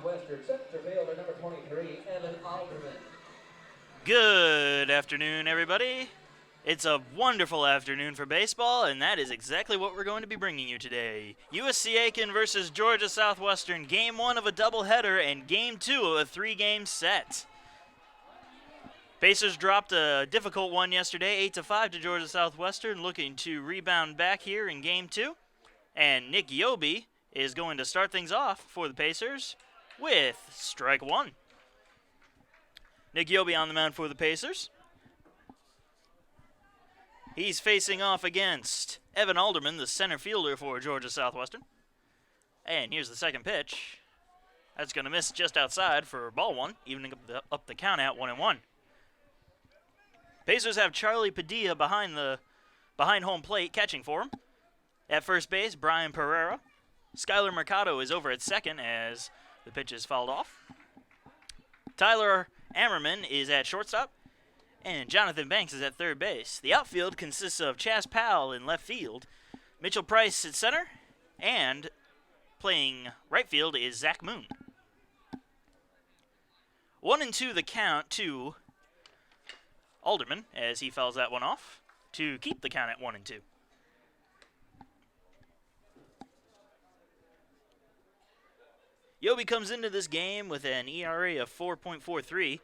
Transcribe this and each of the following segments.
Southwestern, center fielder number 23, Evan Alderman. Good afternoon, everybody. It's a wonderful afternoon for baseball, and that is exactly what we're going to be bringing you today. USC Aiken versus Georgia Southwestern, Game 1 of a doubleheader and Game 2 of a 3-game set. Pacers dropped a difficult one yesterday, 8-5 to Georgia Southwestern, looking to rebound back here in Game 2. And Nick Yobi is going to start things off for the Pacers with strike one. Nick Yobi on the mound for the Pacers. He's facing off against Evan Alderman, the center fielder for Georgia Southwestern. And here's the second pitch. That's going to miss just outside for ball one, evening up the count at 1-1. Pacers have Charlie Padilla behind home plate catching for him. At first base, Brian Pereira. Skyler Mercado is over at second as the pitch is fouled off. Tyler Ammerman is at shortstop. And Jonathan Banks is at third base. The outfield consists of Chas Powell in left field, Mitchell Price at center, and playing right field is Zach Moon. 1-2 the count to Alderman as he fouls that one off to keep the count at 1-2. Yobi comes into this game with an ERA of 4.43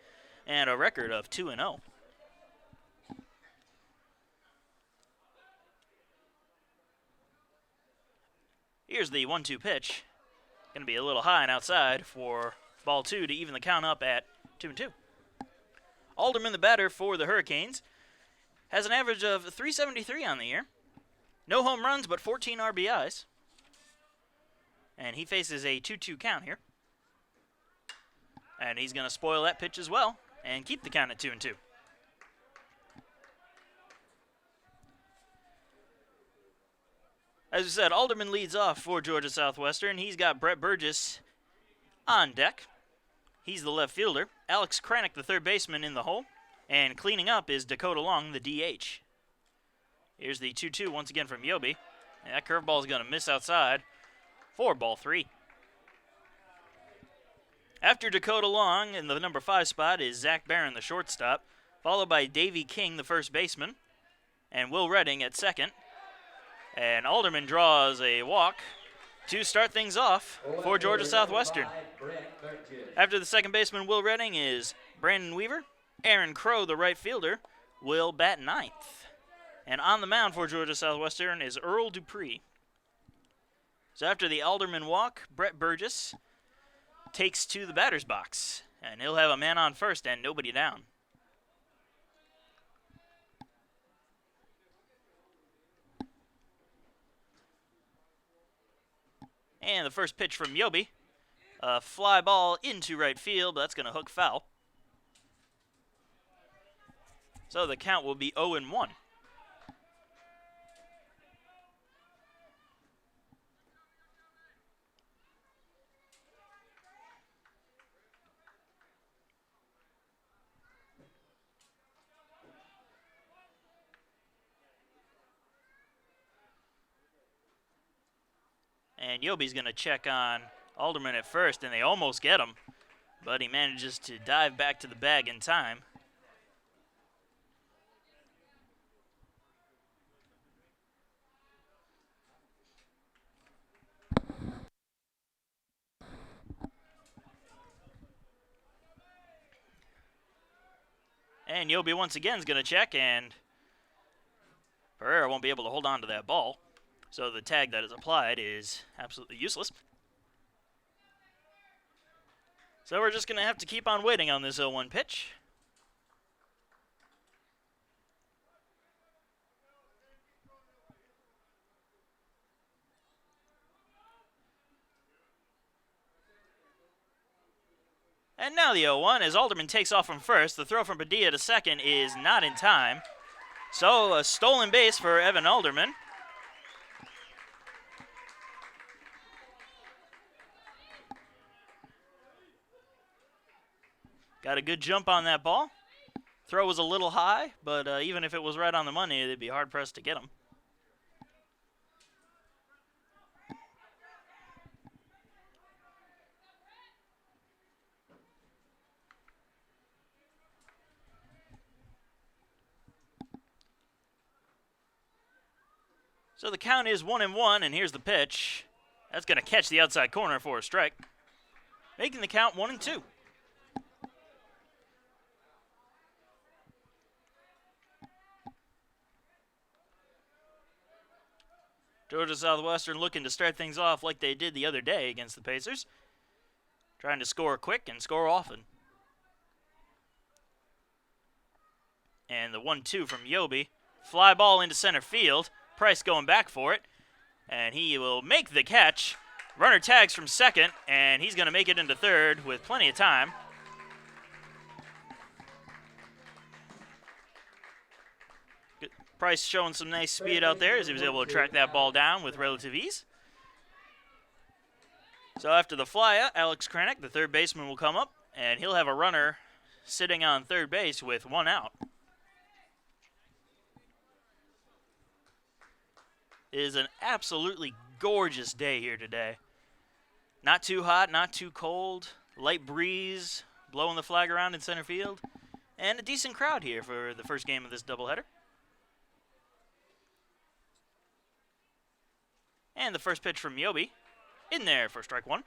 and a record of 2-0. Here's the 1-2 pitch. Going to be a little high and outside for ball two to even the count up at 2-2. Alderman, the batter for the Hurricanes, has an average of 373 on the year. No home runs, but 14 RBIs. And he faces a 2-2 count here. And he's going to spoil that pitch as well and keep the count at 2-2. As we said, Alderman leads off for Georgia Southwestern. He's got Brett Burgess on deck. He's the left fielder. Alex Kranick, the third baseman, in the hole. And cleaning up is Dakota Long, the DH. Here's the 2-2 once again from Yobi. And that curveball is going to miss outside for ball three. After Dakota Long, in the number 5 spot, is Zach Barron, the shortstop, followed by Davey King, the first baseman, and Will Redding at second. And Alderman draws a walk to start things off for Georgia Southwestern. After the second baseman, Will Redding, is Brandon Weaver. Aaron Crow, the right fielder, will bat ninth. And on the mound for Georgia Southwestern is Earl Dupree. So after the Alderman walk, Brett Burgess takes to the batter's box. And he'll have a man on first and nobody down. And the first pitch from Yobi. A fly ball into right field, but that's going to hook foul. So the count will be 0-1. And Yobi's going to check on Alderman at first, and they almost get him. But he manages to dive back to the bag in time. And Yobi once again is going to check, and Pereira won't be able to hold on to that ball. So the tag that is applied is absolutely useless. So we're just going to have to keep on waiting on this 0-1 pitch. And now the 0-1 as Alderman takes off from first. The throw from Padilla to second is not in time. So a stolen base for Evan Alderman. Got a good jump on that ball. Throw was a little high, but even if it was right on the money, they'd be hard-pressed to get him. So the count is 1-1, and here's the pitch. That's going to catch the outside corner for a strike, making the count 1-2. Georgia Southwestern looking to start things off like they did the other day against the Pacers, trying to score quick and score often. And the 1-2 from Yobi. Fly ball into center field. Price going back for it. And he will make the catch. Runner tags from second, and he's going to make it into third with plenty of time. Price showing some nice speed out there as he was able to track that ball down with relative ease. So after the flyout, Alex Kranick, the third baseman, will come up, and he'll have a runner sitting on third base with one out. It is an absolutely gorgeous day here today. Not too hot, not too cold, light breeze blowing the flag around in center field, and a decent crowd here for the first game of this doubleheader. And the first pitch from Yobi, in there for strike one.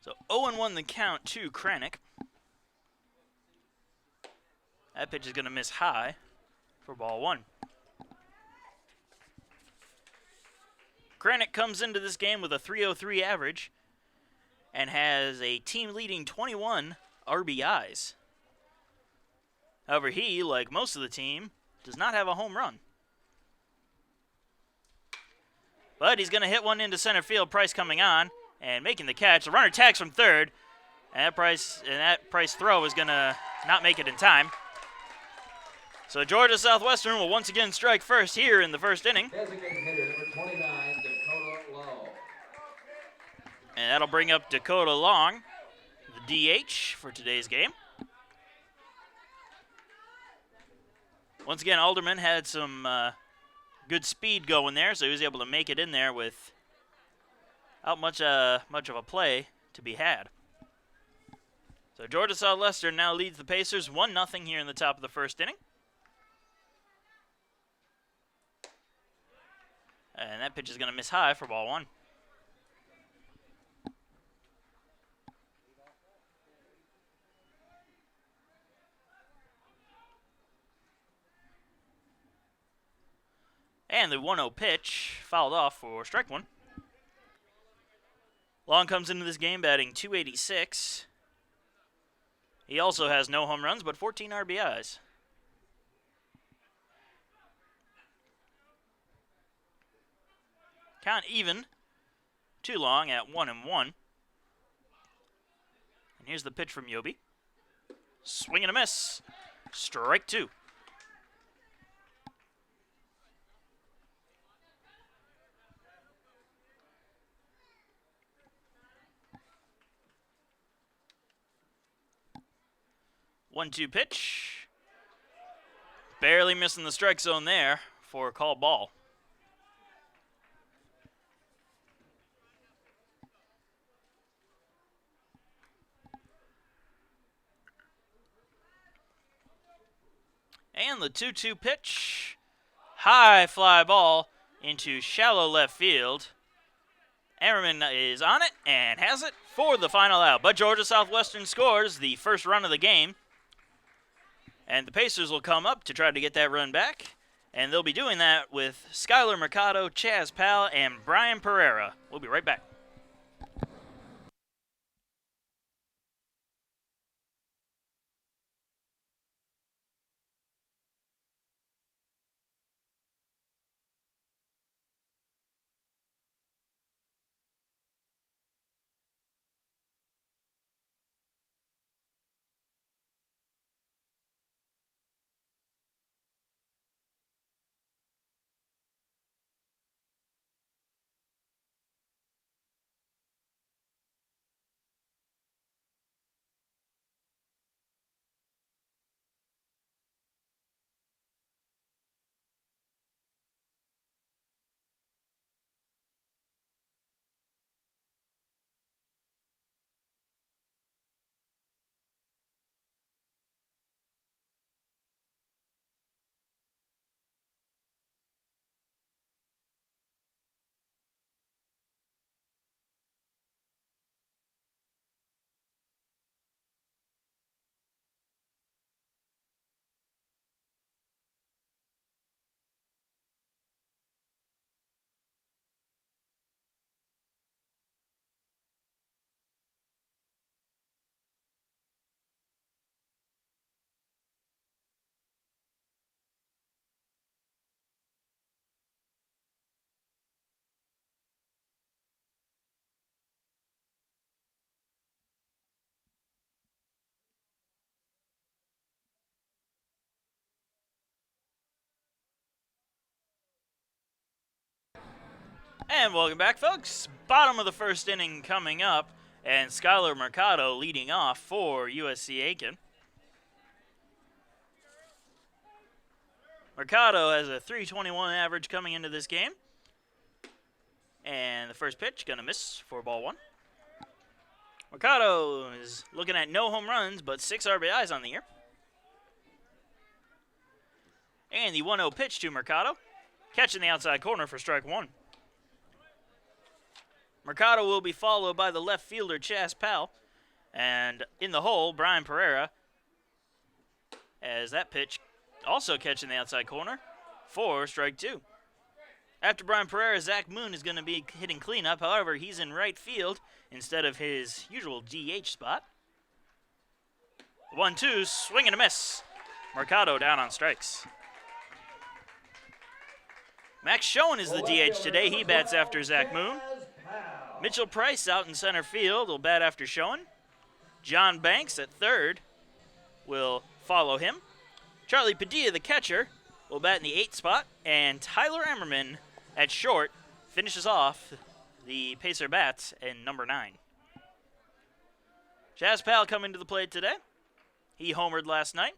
So 0-1 the count to Kranick. That pitch is going to miss high for ball one. Kranick comes into this game with a .303 average and has a team-leading 21 RBIs. However, he, like most of the team, does not have a home run. But he's going to hit one into center field. Price coming on and making the catch. The runner tags from third, and that Price throw is going to not make it in time. So Georgia Southwestern will once again strike first here in the first inning. Designated hitter number 29, Dakota Long. And that'll bring up Dakota Long, the DH for today's game. Once again, Alderman had some good speed going there, so he was able to make it in there without much of a play to be had. So Georgia Southwestern now leads the Pacers 1-0 here in the top of the first inning. And that pitch is going to miss high for ball one. And the 1-0 pitch fouled off for strike one. Long comes into this game batting .286. He also has no home runs, but 14 RBIs. Count even to Long at 1-1. And here's the pitch from Yobi. Swing and a miss. Strike two. One-two pitch. Barely missing the strike zone there for a called ball. And the 2-2 pitch. High fly ball into shallow left field. Ammerman is on it and has it for the final out. But Georgia Southwestern scores the first run of the game. And the Pacers will come up to try to get that run back. And they'll be doing that with Skylar Mercado, Chaz Powell, and Brian Pereira. We'll be right back. And welcome back, folks. Bottom of the first inning coming up, and Skylar Mercado leading off for USC Aiken. Mercado has a .321 average coming into this game. And the first pitch going to miss for ball one. Mercado is looking at no home runs, but 6 RBIs on the year. And the 1-0 pitch to Mercado, catching the outside corner for strike one. Mercado will be followed by the left fielder, Chas Powell. And in the hole, Brian Pereira, as that pitch also catching the outside corner for strike two. After Brian Pereira, Zach Moon is going to be hitting cleanup. However, he's in right field instead of his usual DH spot. 1-2, swing and a miss. Mercado down on strikes. Max Schoen is the DH today. He bats after Zach Moon. Mitchell Price out in center field will bat after Schoen. John Banks at third will follow him. Charlie Padilla, the catcher, will bat in the 8th spot. And Tyler Emmerman at short finishes off the Pacer bats in number 9. Chas Powell coming to the plate today. He homered last night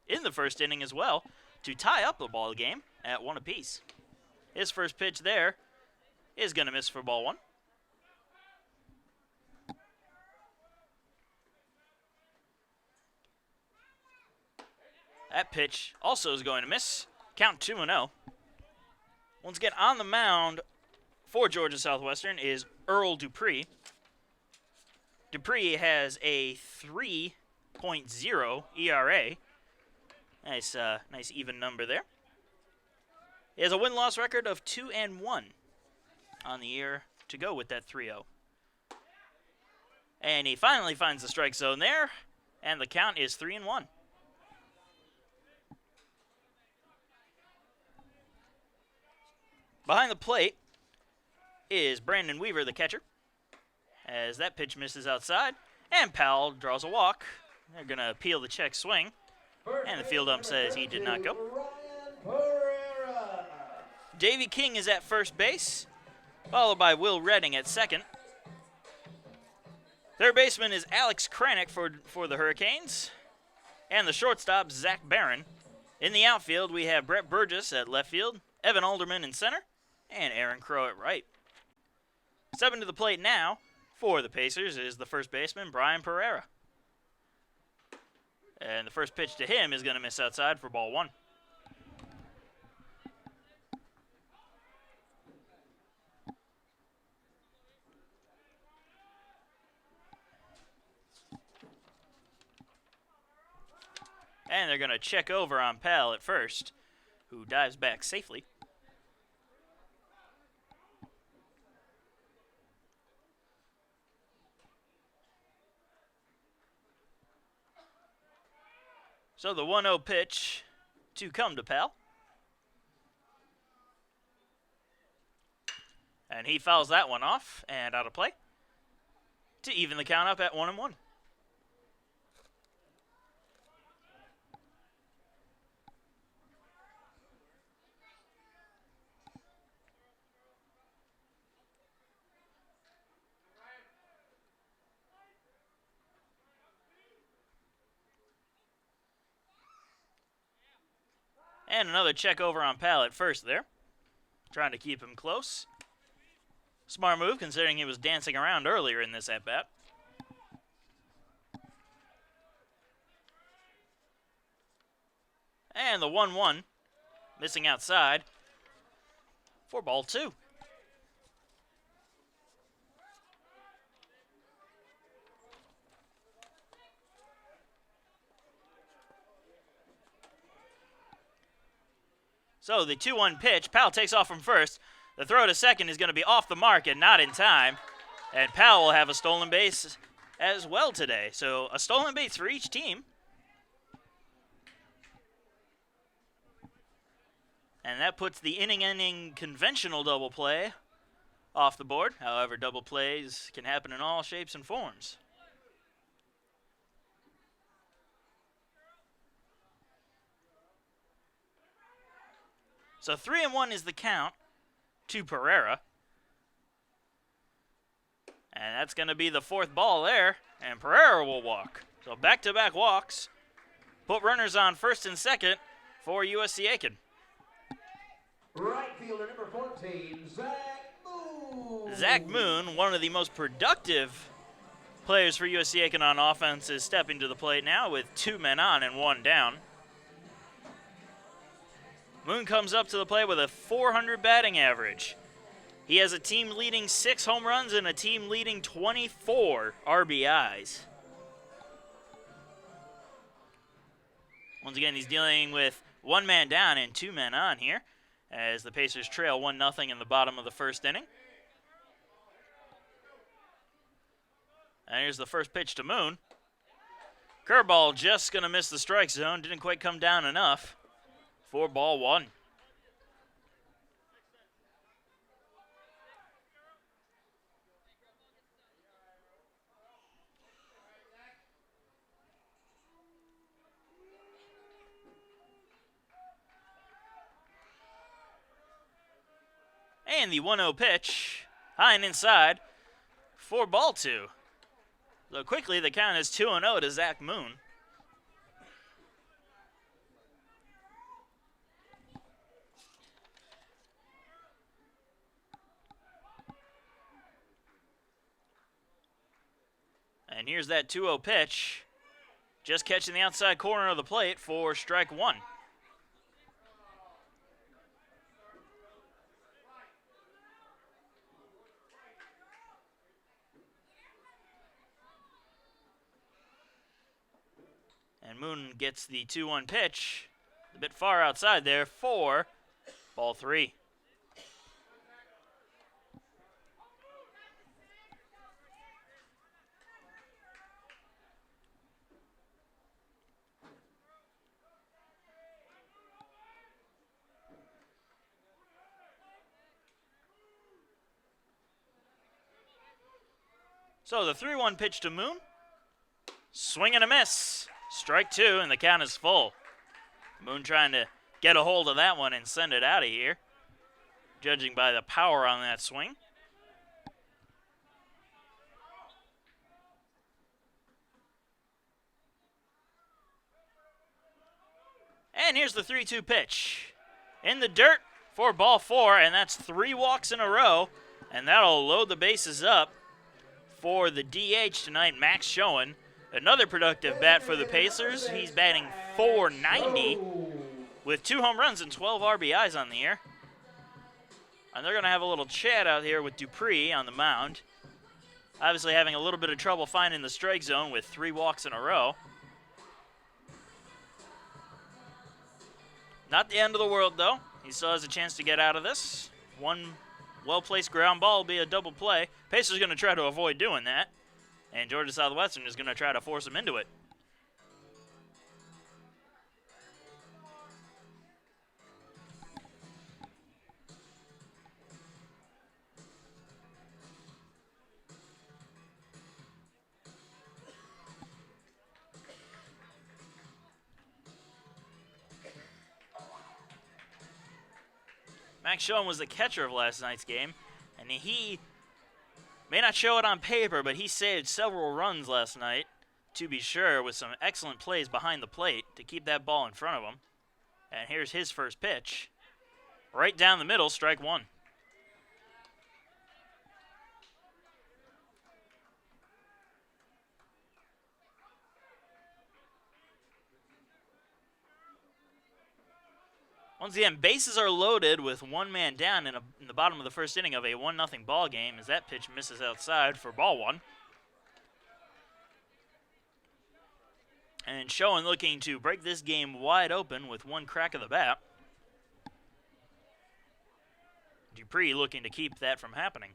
in the first inning as well to tie up the ball game at 1 apiece. His first pitch there is going to miss for ball one. That pitch also is going to miss. Count 2-0. Once again, on the mound for Georgia Southwestern is Earl Dupree. Dupree has a 3.0 ERA. Nice even number there. He has a win-loss record of 2-1 on the year to go with that 3-0. And he finally finds the strike zone there, and the count is 3-1. Behind the plate is Brandon Weaver, the catcher, as that pitch misses outside, and Powell draws a walk. They're going to appeal the check swing, and the field ump says he did not go. Davey King is at first base, followed by Will Redding at second. Third baseman is Alex Kranick for the Hurricanes, and the shortstop, Zach Barron. In the outfield, we have Brett Burgess at left field, Evan Alderman in center, and Aaron Crow at right. Stepping to the plate now for the Pacers is the first baseman, Brian Pereira. And the first pitch to him is going to miss outside for ball one. And they're going to check over on Powell at first, who dives back safely. So the 1-0 pitch to come to Powell. And he fouls that one off and out of play to even the count up at 1-1. And another check over on Powell at first there. Trying to keep him close. Smart move considering he was dancing around earlier in this at-bat. And the 1-1 missing outside for ball two. So the 2-1 pitch, Powell takes off from first. The throw to second is going to be off the mark and not in time. And Powell will have a stolen base as well today. So a stolen base for each team. And that puts the inning-ending conventional double play off the board. However, double plays can happen in all shapes and forms. So 3-1 is the count to Pereira. And that's going to be the 4th ball there, and Pereira will walk. So back-to-back walks. Put runners on first and second for USC Aiken. Right fielder number 14, Zach Moon. Zach Moon, one of the most productive players for USC Aiken on offense, is stepping to the plate now with 2 men on and 1 down. Moon comes up to the plate with a .400 batting average. He has a team-leading 6 home runs and a team-leading 24 RBIs. Once again, he's dealing with 1 man down and 2 men on here as the Pacers trail 1-0 in the bottom of the 1st inning. And here's the first pitch to Moon. Curveball just going to miss the strike zone. Didn't quite come down enough. 4-1. And the 1-0 pitch, high and inside, for ball 2. So quickly, the count is 2-0 to Zach Moon. And here's that 2-0 pitch, just catching the outside corner of the plate for strike 1. And Moon gets the 2-1 pitch, a bit far outside there for ball 3. So the 3-1 pitch to Moon, swing and a miss. Strike 2, and the count is full. Moon trying to get a hold of that one and send it out of here, judging by the power on that swing. And here's the 3-2 pitch. In the dirt for ball 4, and that's 3 walks in a row, and that'll load the bases up for the DH tonight, Max Schoen. Another productive bat for the Pacers. He's batting .490 with 2 home runs and 12 RBIs on the year. And they're going to have a little chat out here with Dupree on the mound. Obviously having a little bit of trouble finding the strike zone with 3 walks in a row. Not the end of the world, though. He still has a chance to get out of this. 1 well-placed ground ball will be a double play. Pacers going to try to avoid doing that. And Georgia Southwestern is going to try to force him into it. Max Schoen was the catcher of last night's game, and he may not show it on paper, but he saved several runs last night, to be sure, with some excellent plays behind the plate to keep that ball in front of him. And here's his first pitch. Right down the middle, strike 1. Once again, bases are loaded with 1 man down in the bottom of the 1st inning of a 1-0 ball game as that pitch misses outside for ball 1. And Schoen looking to break this game wide open with 1 crack of the bat. Dupree looking to keep that from happening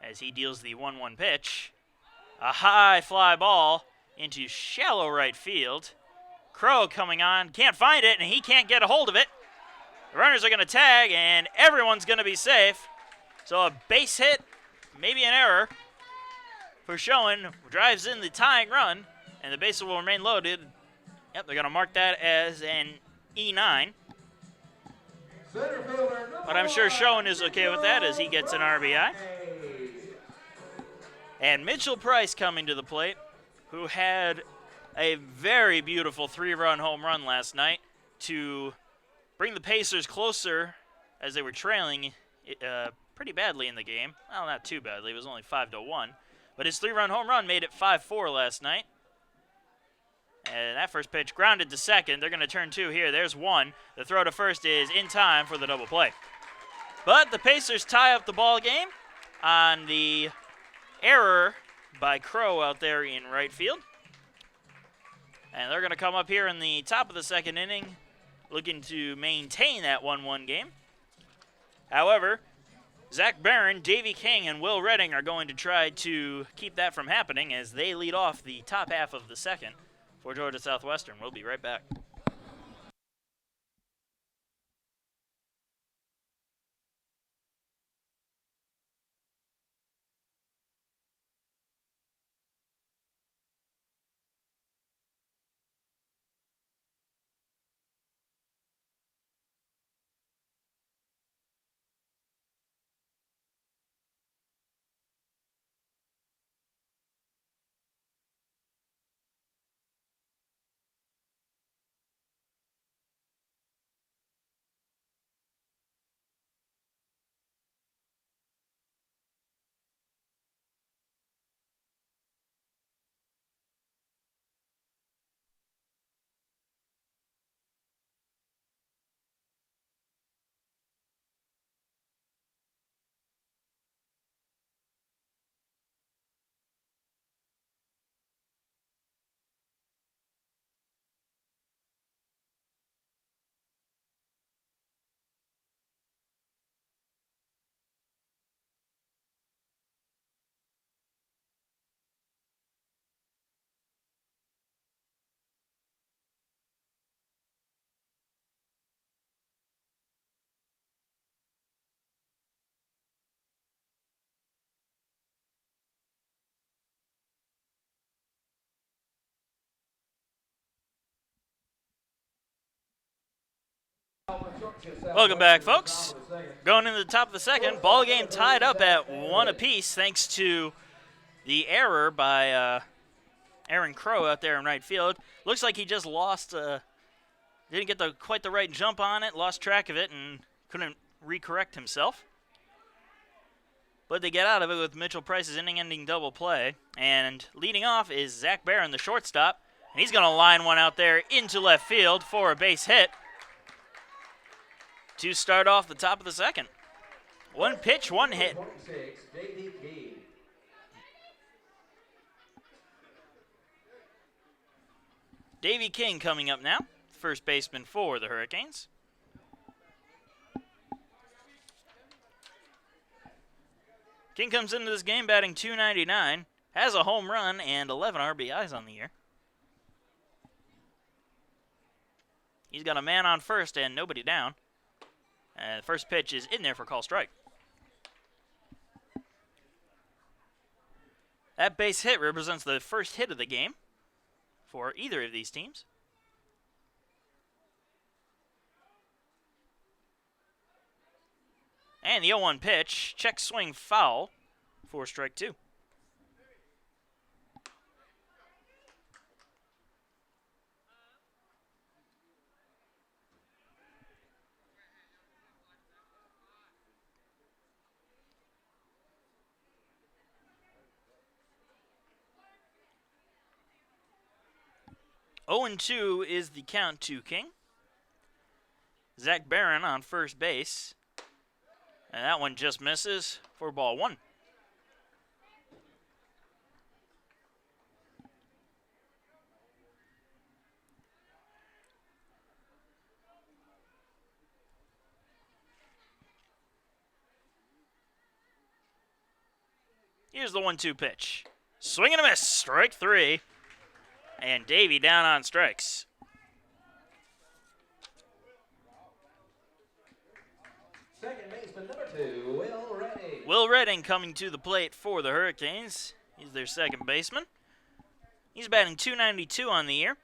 as he deals the 1-1 pitch. A high fly ball into shallow right field. Crow coming on, can't find it, and he can't get a hold of it. The runners are going to tag, and everyone's going to be safe. So a base hit, maybe an error for Schoen, drives in the tying run, and the bases will remain loaded. Yep, they're going to mark that as an E9. But I'm sure Schoen is okay with that as he gets an RBI. And Mitchell Price coming to the plate, who had a very beautiful 3-run home run last night to bring the Pacers closer as they were trailing pretty badly in the game. Well, not too badly. It was only 5-1. But his 3-run home run made it 5-4 last night. And that first pitch grounded to second. They're going to turn 2 here. There's 1. The throw to first is in time for the double play. But the Pacers tie up the ball game on the error by Crow out there in right field. And they're going to come up here in the top of the second inning looking to maintain that 1-1 game. However, Zach Barron, Davey King, and Will Redding are going to try to keep that from happening as they lead off the top half of the second for Georgia Southwestern. We'll be right back. Welcome back, folks. Going into the top of the second, ball game tied up at 1 apiece thanks to the error by Aaron Crow out there in right field. Looks like he just lost, didn't get quite the right jump on it, lost track of it, and couldn't recorrect himself. But they get out of it with Mitchell Price's inning-ending double play. And leading off is Zach Barron, the shortstop. And he's going to line one out there into left field for a base hit to start off the top of the second. 1 pitch, 1 hit. Davey King coming up now, first baseman for the Hurricanes. King comes into this game batting .299, has a home run and 11 RBIs on the year. He's got a man on first and nobody down. The first pitch is in there for call strike. That base hit represents the first hit of the game for either of these teams. And the 0-1 pitch, check swing foul for strike 2. Oh and 2 is the count to King. Zach Barron on first base. And that one just misses for ball 1. Here's the 1-2 pitch. Swing and a miss, strike 3. And Davey down on strikes. Second baseman number 2, Will Redding. Will Redding coming to the plate for the Hurricanes. He's their second baseman. He's batting .292 on the year.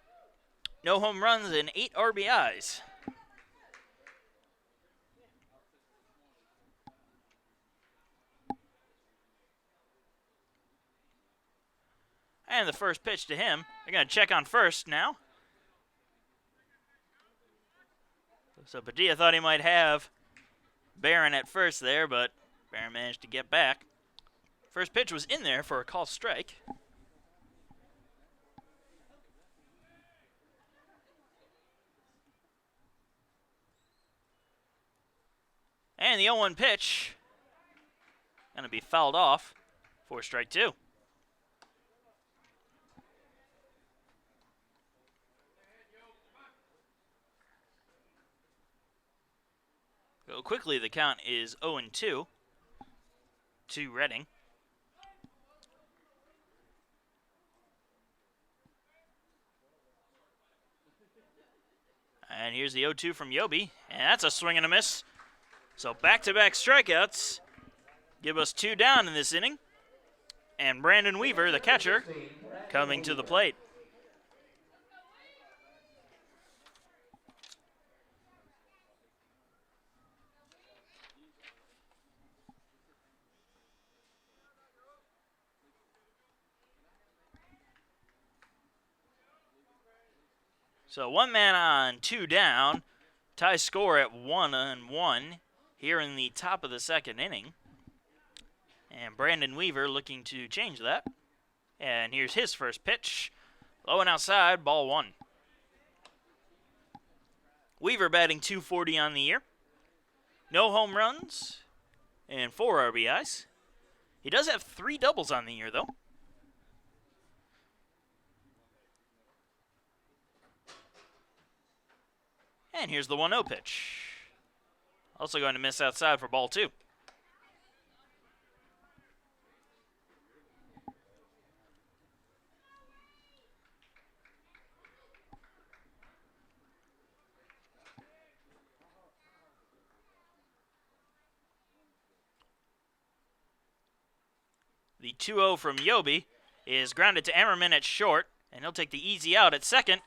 No home runs and 8 RBIs. And the first pitch to him. They're going to check on first now. So Padilla thought he might have Barron at first there, but Barron managed to get back. First pitch was in there for a call strike. And the 0-1 pitch going to be fouled off for strike two. So quickly, the count is 0-2 to Reading. And here's the 0-2 from Yobi, and that's a swing and a miss. So back-to-back strikeouts give us 2 down in this inning. And Brandon Weaver, the catcher, coming to the plate. So 1 man on, 2 down. Tie score at 1-1 here in the top of the second inning. And Brandon Weaver looking to change that. And here's his first pitch. Low and outside, ball 1. Weaver batting .240 on the year. No home runs and 4 RBIs. He does have 3 doubles on the year, though. And here's the 1-0 pitch. Also going to miss outside for ball 2. The 2-0 from Yobi is grounded to Emmerman at short, and he'll take the easy out at second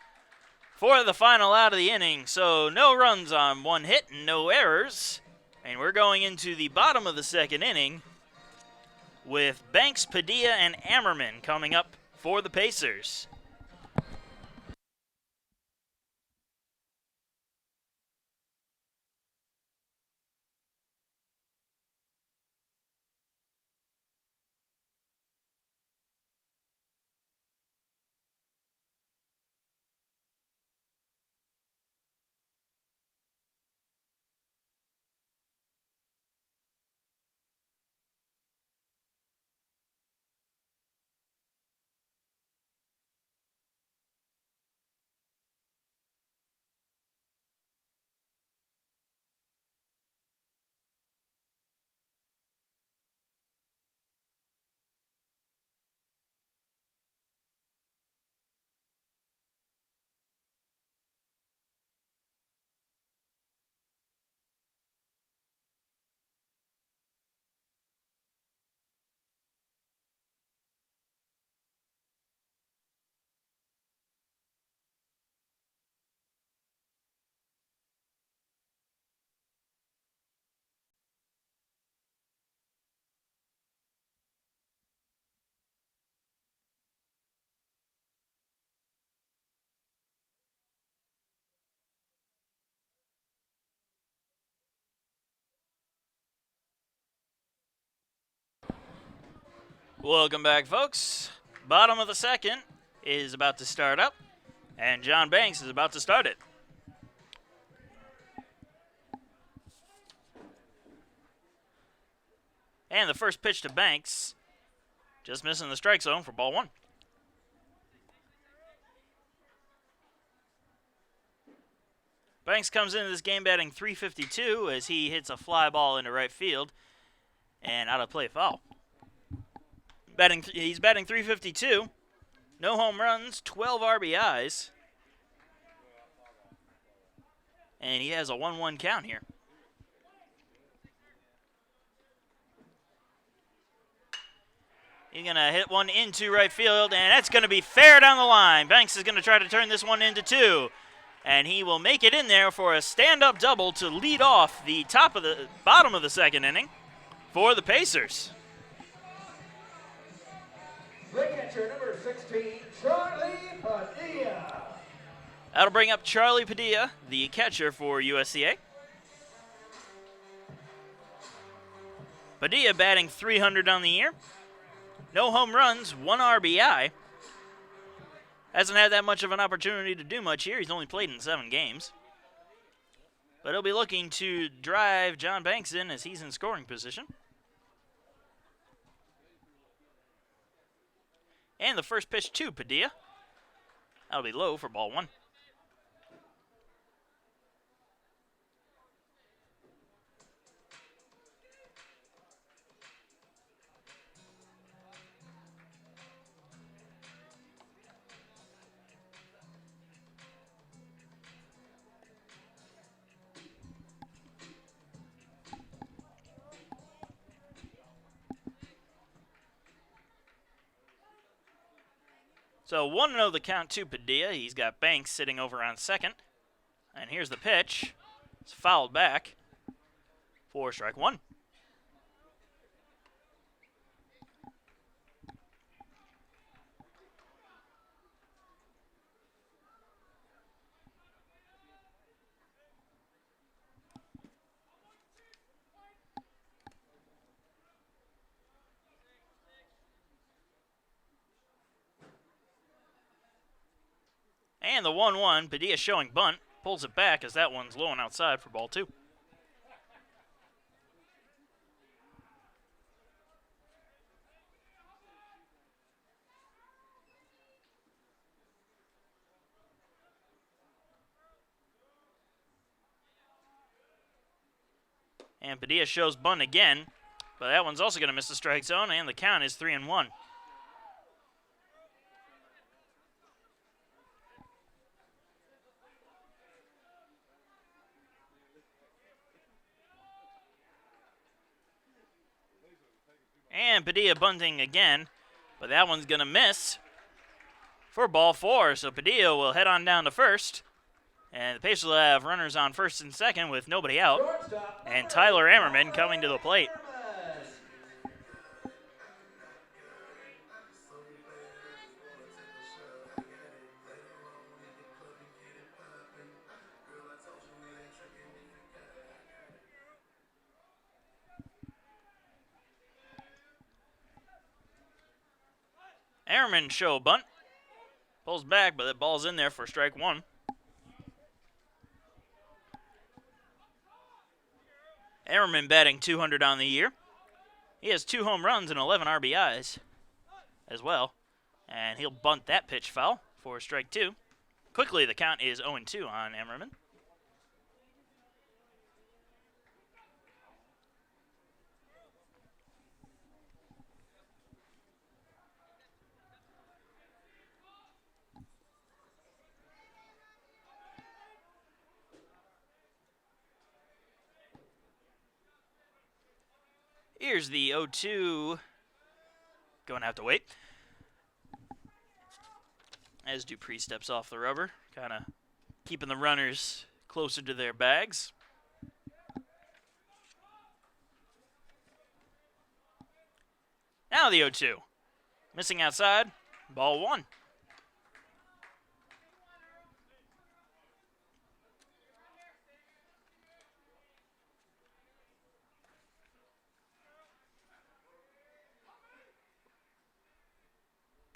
for the final out of the inning. So no runs on 1 hit, no errors. And we're going into the bottom of the second inning with Banks, Padilla, and Emmerman coming up for the Pacers. Welcome back, folks. Bottom of the second is about to start up, and John Banks is about to start it. And the first pitch to Banks, just missing the strike zone for ball 1. Banks comes into this game batting .352 as he hits a fly ball into right field and out of play foul. He's batting .352, no home runs, 12 RBIs, and he has a 1-1 count here. He's going to hit one into right field, and that's going to be fair down the line. Banks is going to try to turn this one into 2, and he will make it in there for a stand-up double to lead off the bottom of the second inning for the Pacers. Bring it catcher, number 16, Charlie Padilla. That'll bring up Charlie Padilla, the catcher for USCA. Padilla batting .300 on the year. No home runs, 1 RBI. Hasn't had that much of an opportunity to do much here. He's only played in 7 games. But he'll be looking to drive John Banks in as he's in scoring position. And the first pitch to Padilla. That'll be low for ball 1. So 1-0 the count to Padilla. He's got Banks sitting over on second. And here's the pitch. It's fouled back for strike 1. And the 1-1, Padilla showing bunt, pulls it back as that one's low and outside for ball 2. And Padilla shows bunt again, but that one's also going to miss the strike zone, and the count is 3-1. And Padilla bunting again, but that one's going to miss for ball 4. So Padilla will head on down to first. And the Pacers will have runners on first and second with nobody out. And Tyler Ammerman coming to the plate. Ammerman show a bunt. Pulls back, but that ball's in there for strike 1. Ammerman batting .200 on the year. He has 2 home runs and 11 RBIs as well. And he'll bunt that pitch foul for strike 2. Quickly, the count is 0-2 on Ammerman. Here's the 0-2. Going to have to wait. As Dupree steps off the rubber, kind of keeping the runners closer to their bags. Now the 0-2. Missing outside, ball 1.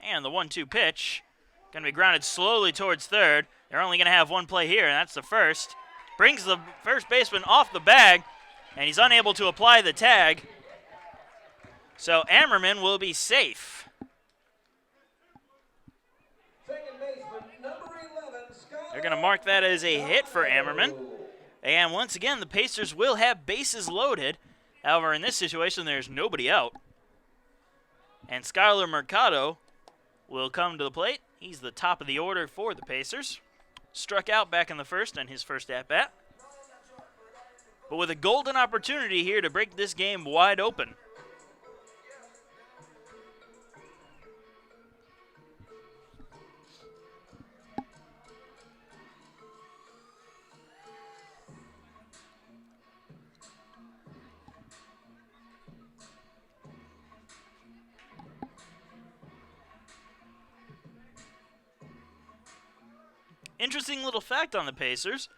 And the 1-2 pitch, going to be grounded slowly towards third. They're only going to have one play here, and that's the first. Brings the first baseman off the bag, and he's unable to apply the tag. So Ammerman will be safe. They're going to mark that as a hit for Ammerman. And once again, the Pacers will have bases loaded. However, in this situation, there's nobody out. And Skylar Mercado will come to the plate. He's the top of the order for the Pacers. Struck out back in the first on his first at-bat. But with a golden opportunity here to break this game wide open. Interesting little fact on the Pacers.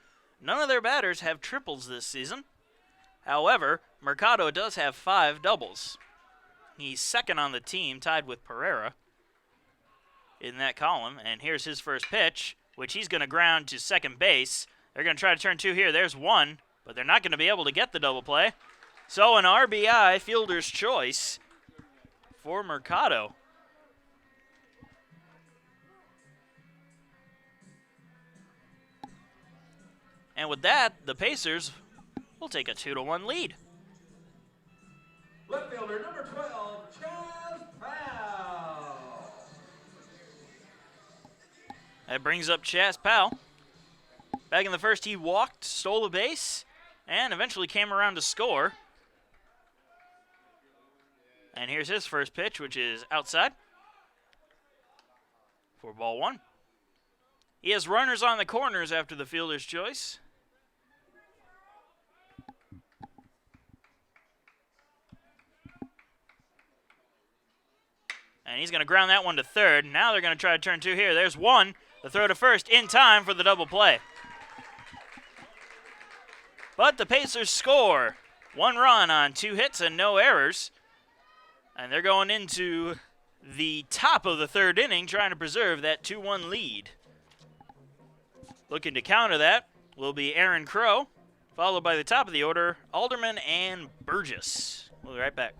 None of their batters have triples this season. However, Mercado does have 5 doubles. He's second on the team, tied with Pereira in that column. And here's his first pitch, which he's going to ground to second base. They're going to try to turn 2 here. There's 1, but they're not going to be able to get the double play. So an RBI, fielder's choice for Mercado. And with that, the Pacers will take a 2-1 lead. Left fielder number 12, Chaz Powell. That brings up Chaz Powell. Back in the first, he walked, stole a base, and eventually came around to score. And here's his first pitch, which is outside for ball 1. He has runners on the corners after the fielder's choice. And he's going to ground that one to third. Now they're going to try to turn 2 here. There's 1. The throw to first in time for the double play. But the Pacers score 1 run on 2 hits and no errors. And they're going into the top of the 3rd inning trying to preserve that 2-1 lead. Looking to counter that will be Aaron Crow, followed by the top of the order, Alderman and Burgess. We'll be right back.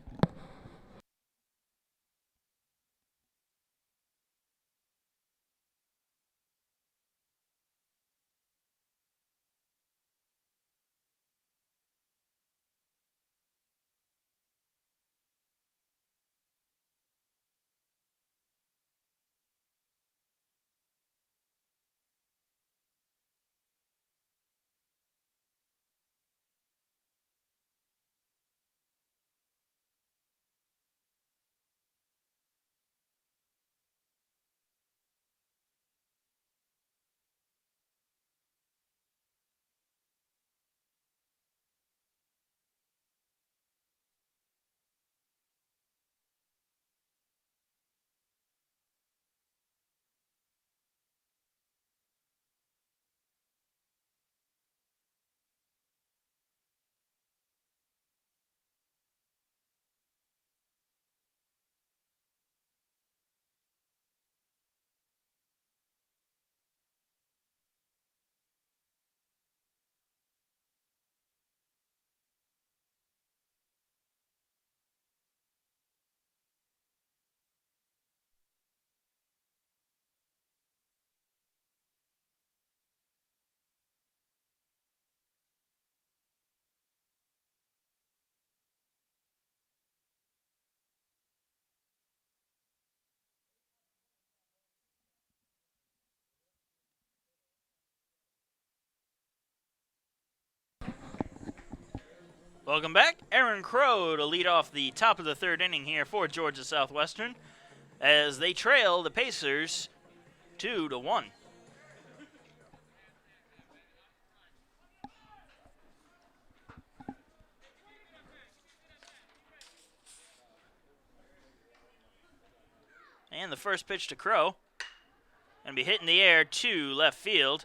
Welcome back. Aaron Crow to lead off the top of the 3rd inning here for Georgia Southwestern as they trail the Pacers 2-1. And the first pitch to Crow. Going to be hitting the air to left field.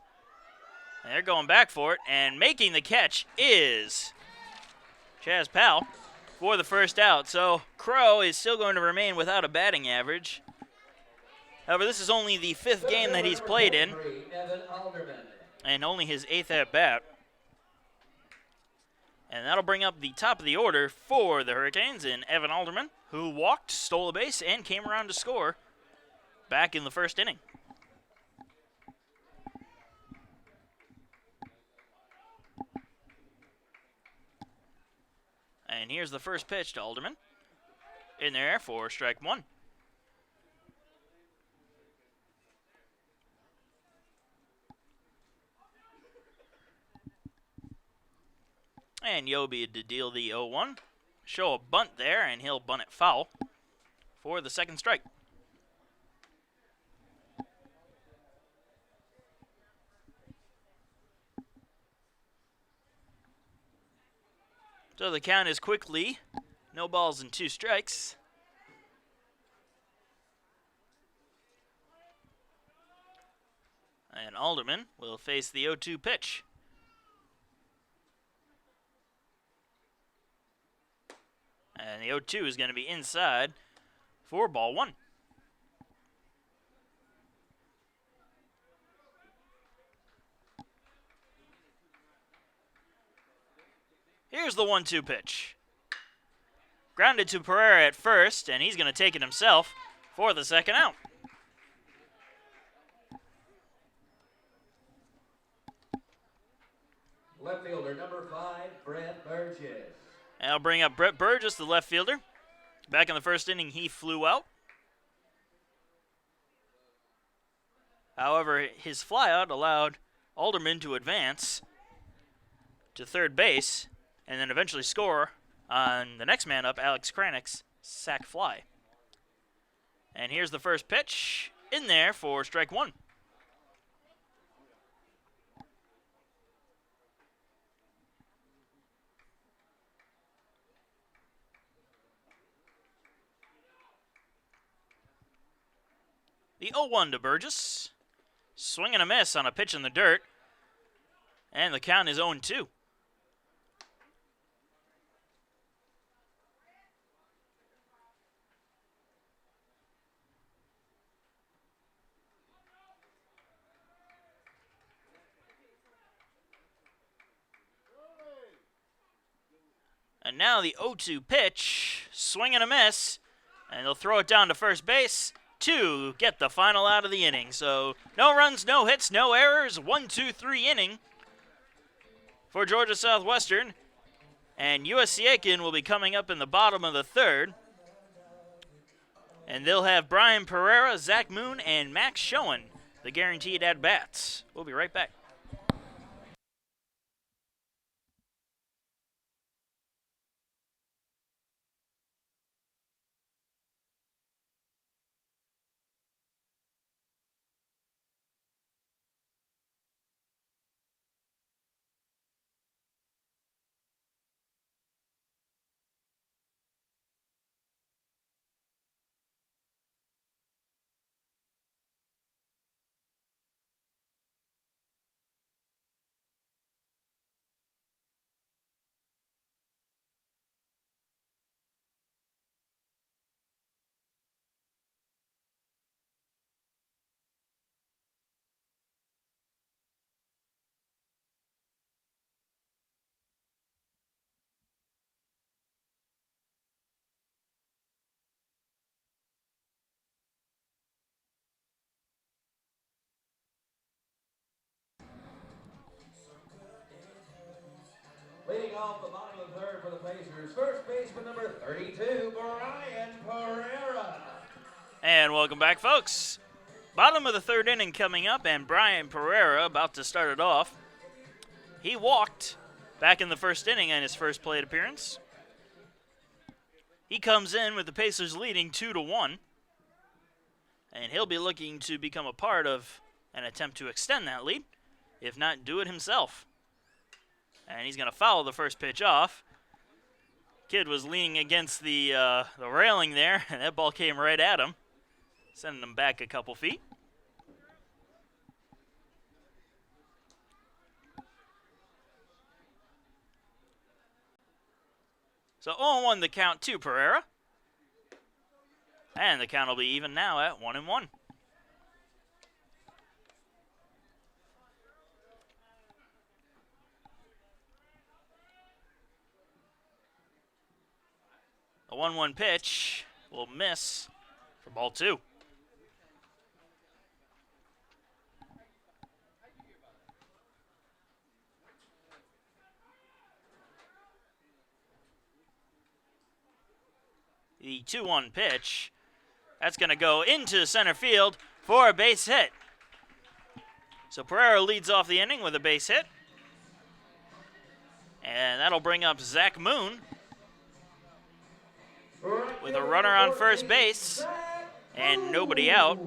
And they're going back for it, and making the catch is Chaz Powell for the first out. So Crow is still going to remain without a batting average. However, this is only the 5th game that he's played in, and only his 8th at bat. And that'll bring up the top of the order for the Hurricanes in Evan Alderman, who walked, stole a base, and came around to score back in the 1st inning. And here's the first pitch to Alderman. In there for strike 1. And Yobi to deal the 0-1. Show a bunt there, and he'll bunt it foul for the 2nd strike. So the count is quickly no balls and 2 strikes. And Alderman will face the 0-2 pitch. And the 0-2 is going to be inside for ball 1. Here's the 1-2 pitch. Grounded to Pereira at first, and he's going to take it himself for the second out. Left fielder number 5, Brett Burgess. And I'll bring up Brett Burgess, the left fielder. Back in the first inning, he flew out. However, his flyout allowed Alderman to advance to third base and then eventually score on the next man up, Alex Kranick's sac fly. And here's the first pitch in there for strike 1. The 0-1 to Burgess. Swing and a miss on a pitch in the dirt. And the count is 0-2. And now the 0-2 pitch. Swing and a miss. And they'll throw it down to first base to get the final out of the inning. So no runs, no hits, no errors. 1-2-3 inning for Georgia Southwestern. And USC Aiken will be coming up in the bottom of the third. And they'll have Brian Pereira, Zach Moon, and Max Schoen, the guaranteed at-bats. We'll be right back. Leading off the bottom of the third for the Pacers, first baseman number 32, Brian Pereira. And welcome back, folks. Bottom of the third inning coming up, and Brian Pereira about to start it off. He walked back in the first inning in his first plate appearance. He comes in with the Pacers leading 2-1, and he'll be looking to become a part of an attempt to extend that lead, if not do it himself. And he's going to foul the first pitch off. Kid was leaning against the railing there, and that ball came right at him, sending him back a couple feet. So 0-1 the count to Pereira. And the count will be even now at 1-1. The 1-1 pitch will miss for ball 2. The 2-1 pitch, that's going to go into center field for a base hit. So Pereira leads off the inning with a base hit. And that'll bring up Zach Moon with a runner on first base and nobody out.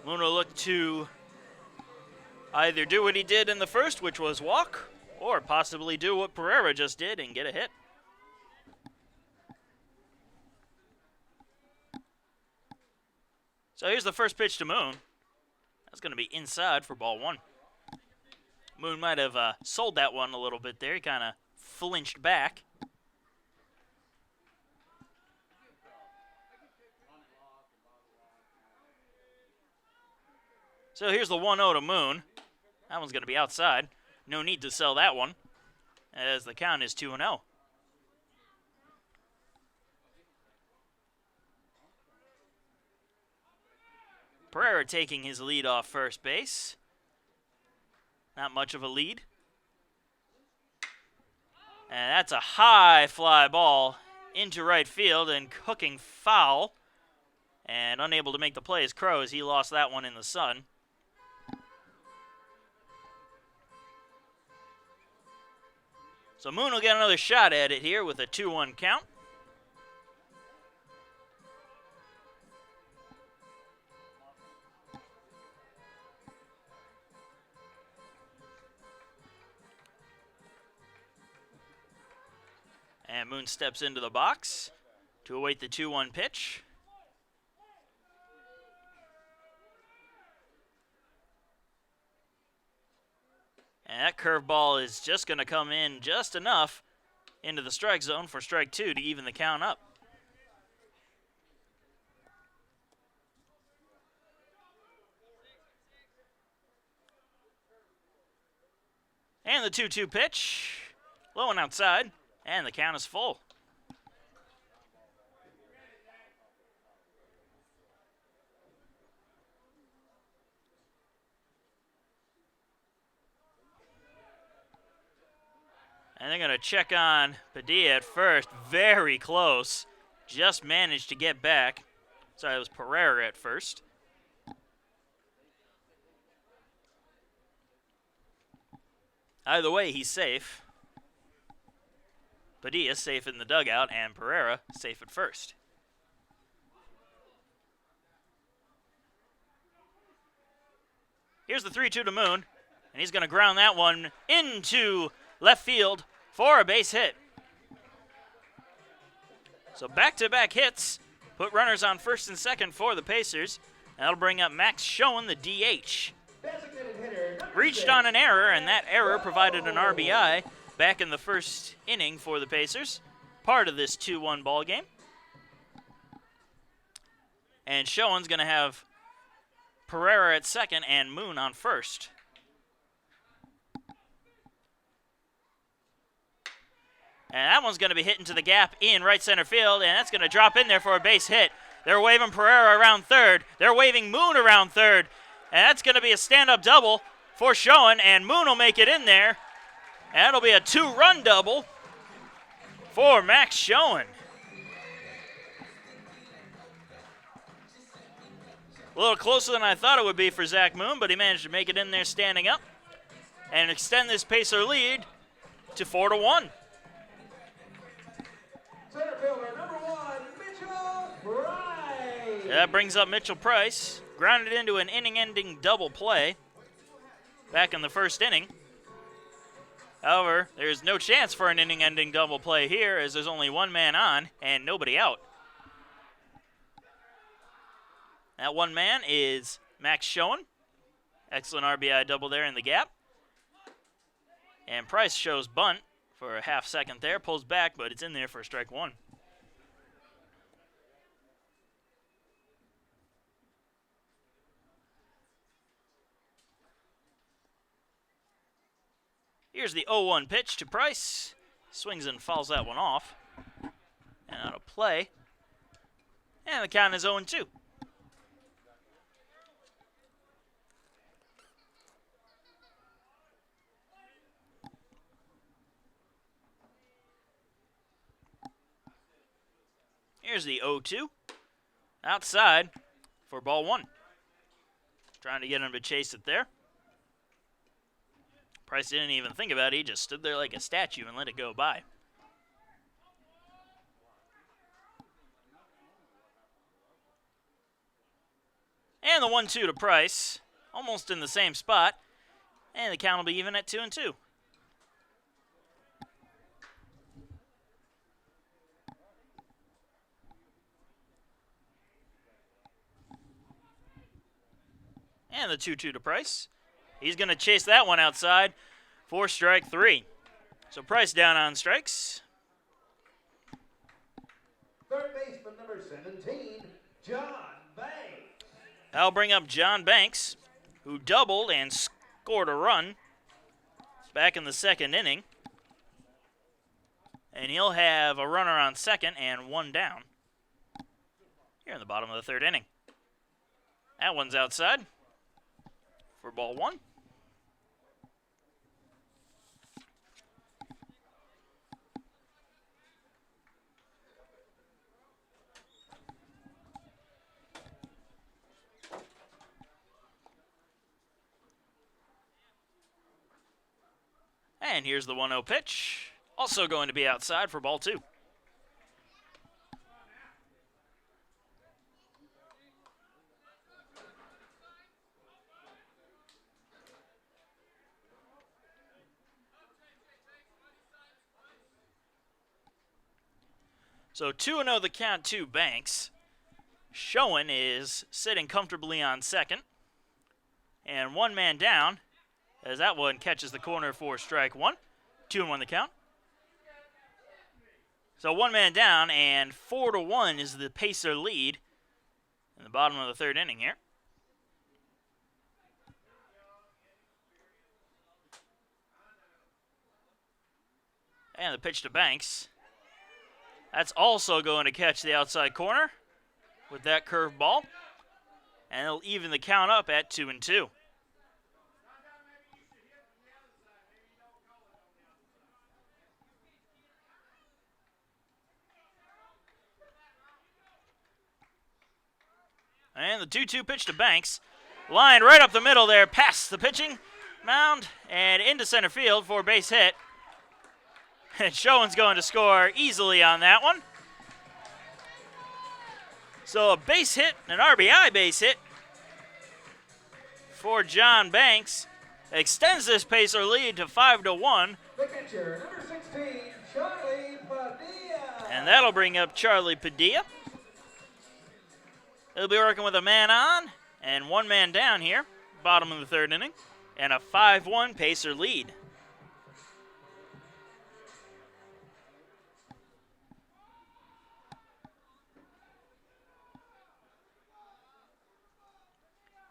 Moon will look to either do what he did in the first, which was walk, or possibly do what Pereira just did and get a hit. So here's the first pitch to Moon. That's going to be inside for ball one. Moon might have sold that one a little bit there. He kind of flinched back. So here's the 1-0 to Moon. That one's going to be outside. No need to sell that one, as the count is 2-0. Pereira taking his lead off first base. Not much of a lead. And that's a high fly ball into right field and hooking foul. And unable to make the play as Crows. He lost that one in the sun. So Moon will get another shot at it here with a 2-1 count. And Moon steps into the box to await the 2-1 pitch. And that curveball is just going to come in just enough into the strike zone for strike two to even the count up. And the 2-2 pitch, low and outside, and the count is full. And they're going to check on Padilla at first. Very close. Just managed to get back. Sorry, it was Pereira at first. Either way, he's safe. Padilla safe in the dugout, and Pereira safe at first. Here's the 3-2 to Moon, and he's going to ground that one into left field for a base hit. So back-to-back hits put runners on first and second for the Pacers. And that'll bring up Max Schoen, the DH. Reached on an error, and that error provided an RBI back in the first inning for the Pacers. Part of this 2-1 ball game. And Schoen's going to have Pereira at second and Moon on first. And that one's going to be hit into the gap in right center field, and that's going to drop in there for a base hit. They're waving Pereira around third. They're waving Moon around third. And that's going to be a stand-up double for Schoen, and Moon will make it in there. And that'll be a 2-run double for Max Schoen. A little closer than I thought it would be for Zach Moon, but he managed to make it in there standing up and extend this Pacer lead to 4-1. Center fielder number 1, Mitchell Price. That brings up Mitchell Price. Grounded into an inning-ending double play back in the first inning. However, there's no chance for an inning-ending double play here as there's only one man on and nobody out. That one man is Max Schoen. Excellent RBI double there in the gap. And Price shows bunt for a half second there. Pulls back, but it's in there for strike one. Here's the 0-1 pitch to Price. Swings and fouls that one off. And out of play. And the count is 0-2. Here's the 0-2. Outside for ball one. Trying to get him to chase it there. Price didn't even think about it. He just stood there like a statue and let it go by. And the 1-2 to Price. Almost in the same spot. And the count will be even at 2-2. And the 2-2 to Price. He's going to chase that one outside for strike 3. So Price down on strikes. Third baseman number 17, John Banks. That'll bring up John Banks, who doubled and scored a run back in the second inning. And he'll have a runner on second and one down here in the bottom of the third inning. That one's outside for ball 1. And here's the 1-0 pitch. Also going to be outside for ball 2. So 2-0 the count to Banks. Schoen is sitting comfortably on second. And one man down as that one catches the corner for strike 1. 2-1 the count. So one man down, and 4-1 is the Pacer lead in the bottom of the third inning here. And the pitch to Banks. That's also going to catch the outside corner with that curved ball. And it'll even the count up at 2-2. And the 2-2 pitch to Banks. Line right up the middle there, past the pitching mound and into center field for a base hit. And Schoen's going to score easily on that one. So a base hit, an RBI base hit for John Banks. Extends this Pacer lead to 5-1. The catcher, number 16, Charlie Padilla. And that'll bring up Charlie Padilla. He'll be working with a man on and one man down here, bottom of the third inning, and a 5-1 Pacer lead.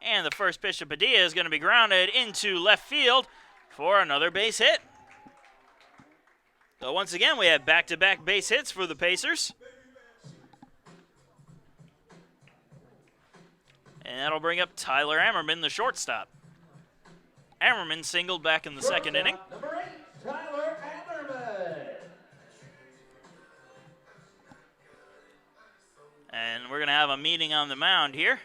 And the first pitch to Padilla is going to be grounded into left field for another base hit. So once again, we have back-to-back base hits for the Pacers. And that'll bring up Tyler Ammerman, the shortstop. Ammerman singled back in the second inning. Number 8, Tyler Ammerman. And we're going to have a meeting on the mound here.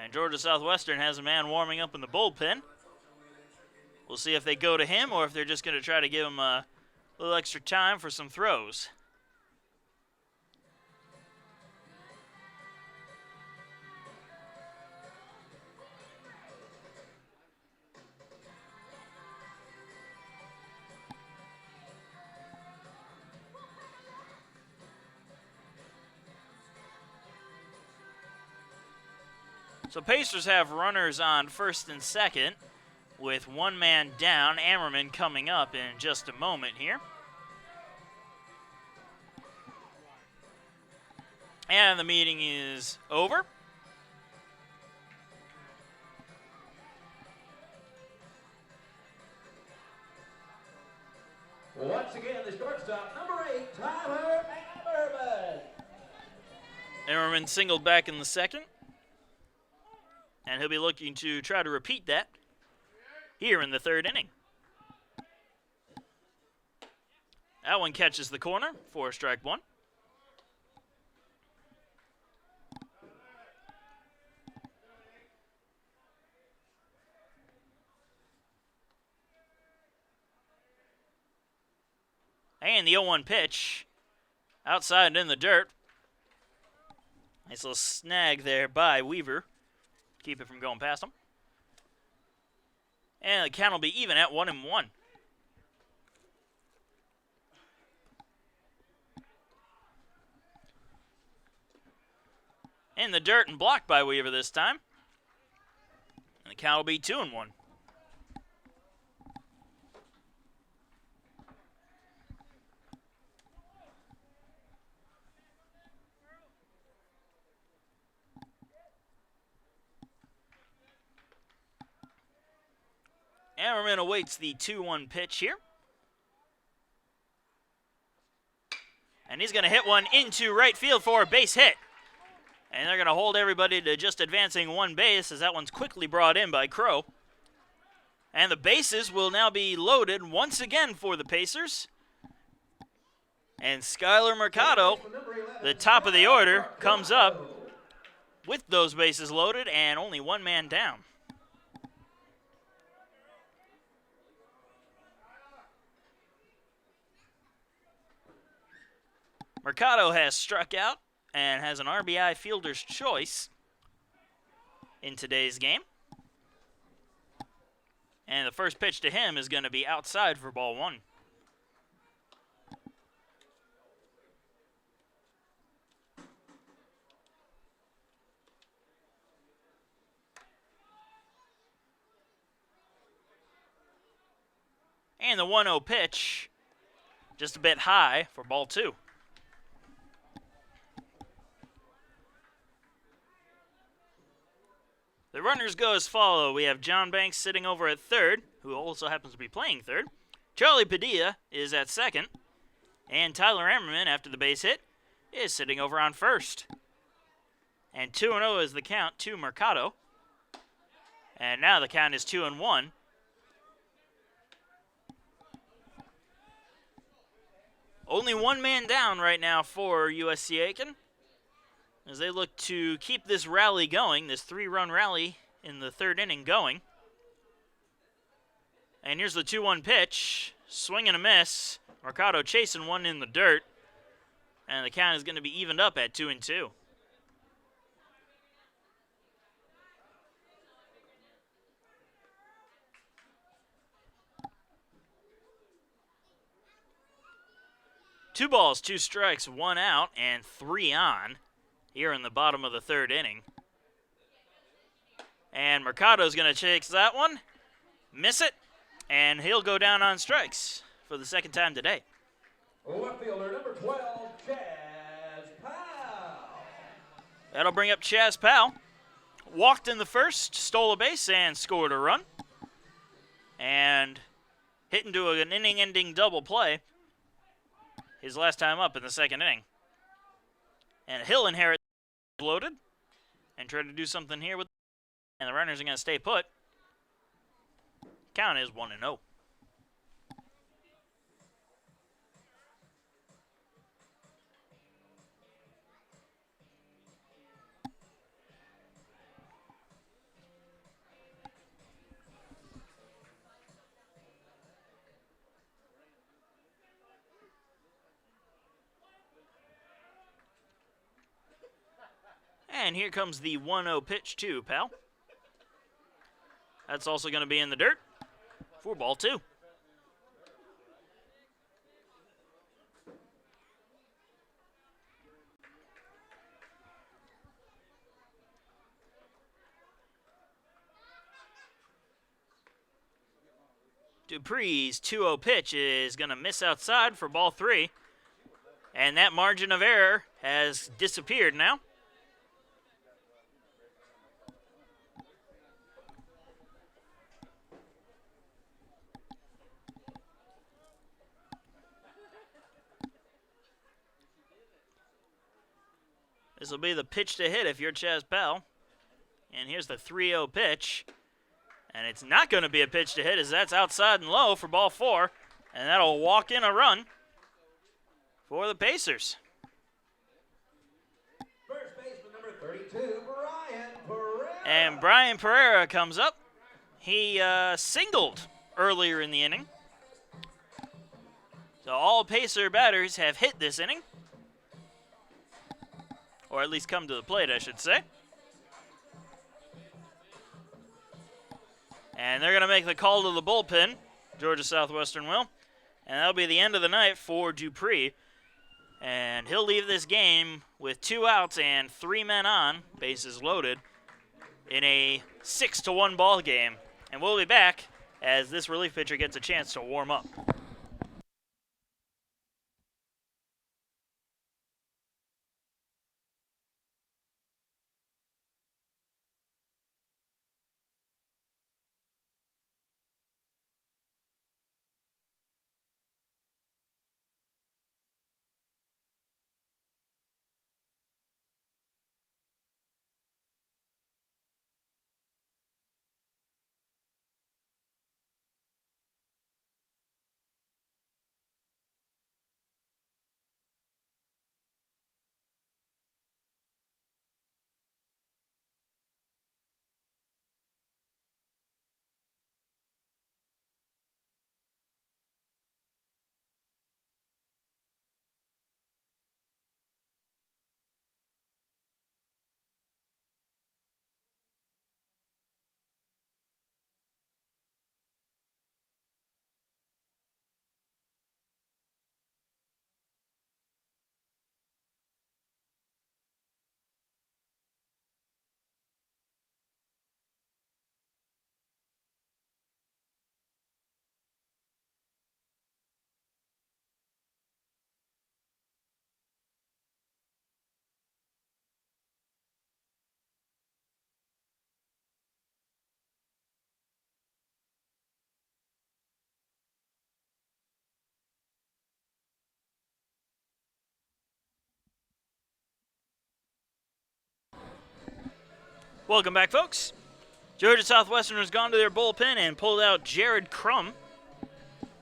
And Georgia Southwestern has a man warming up in the bullpen. We'll see if they go to him or if they're just going to try to give him a little extra time for some throws. So Pacers have runners on first and second with one man down. Ammerman coming up in just a moment here. And the meeting is over. Once again, the shortstop, number 8, Tyler Ammerman. Ammerman singled back in the second. And he'll be looking to try to repeat that here in the third inning. That one catches the corner for strike 1. And the 0-1 pitch outside and in the dirt. Nice little snag there by Weaver. Keep it from going past him. And the count will be even at 1-1. In the dirt and blocked by Weaver this time. The count will be 2-1. Ammerman awaits the 2-1 pitch here. And he's going to hit one into right field for a base hit. And they're going to hold everybody to just advancing one base as that one's quickly brought in by Crow. And the bases will now be loaded once again for the Pacers. And Skylar Mercado, the top of the order, comes up with those bases loaded and only one man down. Mercado has struck out and has an RBI fielder's choice in today's game. And the first pitch to him is going to be outside for ball one. And the 1-0 pitch, just a bit high for ball two. The runners go as follow. We have John Banks sitting over at third, who also happens to be playing third. Charlie Padilla is at second. And Tyler Ammerman, after the base hit, is sitting over on first. And 2-0 is the count to Mercado. And now the count is 2-1. Only one man down right now for USC Aiken, as they look to keep this rally going, this 3-run rally in the third inning going. And here's the 2-1 pitch. Swing and a miss. Mercado chasing one in the dirt. And the count is going to be evened up at 2-2. Two balls, two strikes, one out, and 3 on here in the bottom of the third inning. And Mercado's going to chase that one, miss it, and he'll go down on strikes for the second time today. Left fielder number 12, Chaz Powell. That'll bring up Chaz Powell. Walked in the first, stole a base, and scored a run. And hit into an inning-ending double play his last time up in the second inning. And he'll inherit loaded and try to do something here with, and the runners are going to stay put. Count is 1-0. And here comes the 1-0 pitch to Powell. That's also going to be in the dirt for ball two. Dupree's 2-0 pitch is going to miss outside for ball three. And that margin of error has disappeared now. This will be the pitch to hit if you're Chaz Powell. And here's the 3-0 pitch. And it's not going to be a pitch to hit as that's outside and low for ball four. And that'll walk in a run for the Pacers. First baseman number 32, Brian Pereira. And Brian Pereira comes up. He singled earlier in the inning. So all Pacer batters have hit this inning. Or at least come to the plate, I should say. And they're going to make the call to the bullpen, Georgia Southwestern will. And that'll be the end of the night for Dupree. And he'll leave this game with 2 outs and 3 men on, bases loaded, in a 6-1 ball game. And we'll be back as this relief pitcher gets a chance to warm up. Welcome back, folks. Georgia Southwestern has gone to their bullpen and pulled out Jared Crum.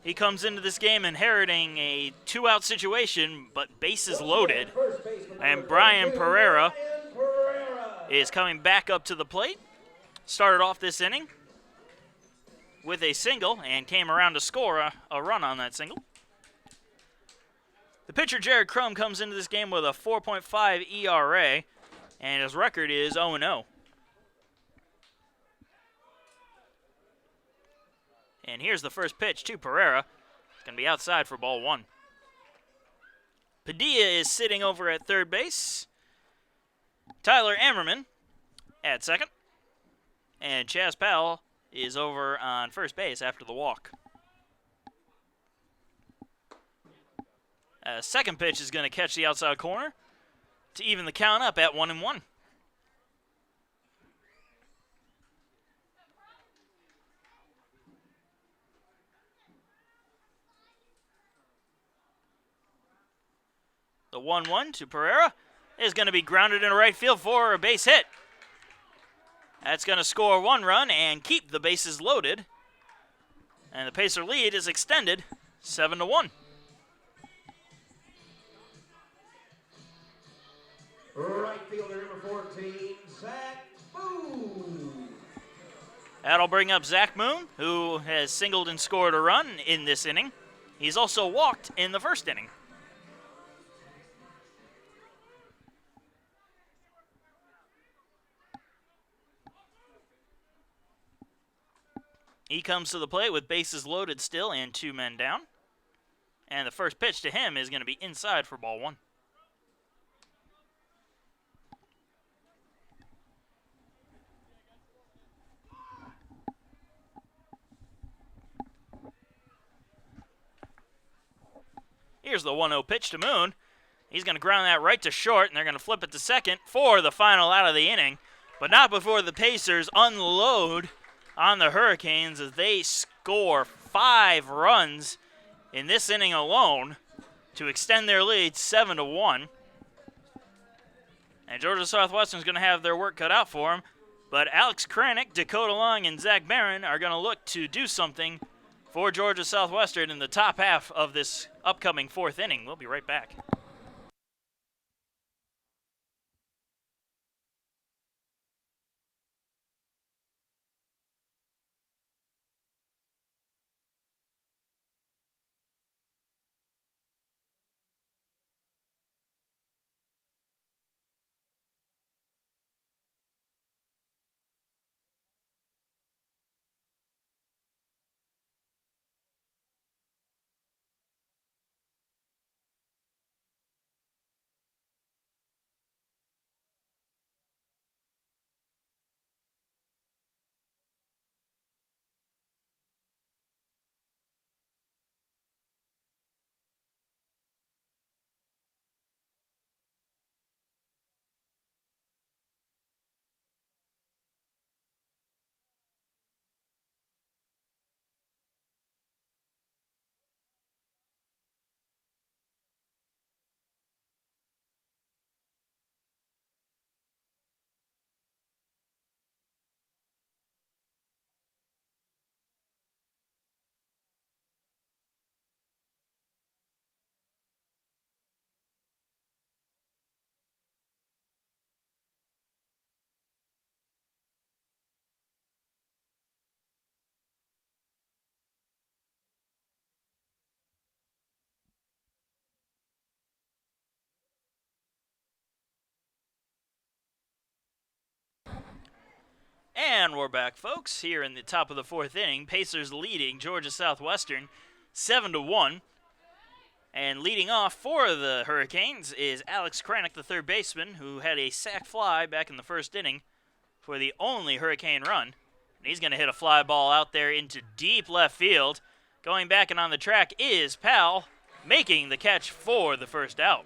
He comes into this game inheriting a 2-out situation, but bases loaded. And Brian Pereira is coming back up to the plate. Started off this inning with a single and came around to score a run on that single. The pitcher, Jared Crum, comes into this game with a 4.5 ERA, and his record is 0-0. And here's the first pitch to Pereira. It's going to be outside for ball one. Padilla is sitting over at third base. Tyler Ammerman at second. And Chaz Powell is over on first base after the walk. Second pitch is going to catch the outside corner to even the count up at 1-1. The 1-1 to Pereira is going to be grounded into right field for a base hit. That's going to score one run and keep the bases loaded. And the Pacer lead is extended 7-1. Right fielder number 14, Zach Moon. That'll bring up Zach Moon, who has singled and scored a run in this inning. He's also walked in the first inning. He comes to the plate with bases loaded still and 2 men down. And the first pitch to him is going to be inside for ball one. Here's the 1-0 pitch to Moon. He's going to ground that right to short, and they're going to flip it to second for the final out of the inning. But not before the Pacers unload on the Hurricanes as they score 5 runs in this inning alone to extend their lead 7-1. And Georgia Southwestern is going to have their work cut out for them. But Alex Kranick, Dakota Long, and Zach Barron are going to look to do something for Georgia Southwestern in the top half of this upcoming 4th inning. We'll be right back. And we're back, folks, here in the top of the fourth inning. Pacers leading Georgia Southwestern 7-1. And leading off for the Hurricanes is Alex Kranick, the third baseman, who had a sac fly back in the first inning for the only Hurricane run. And he's going to hit a fly ball out there into deep left field. Going back and on the track is Powell, making the catch for the first out.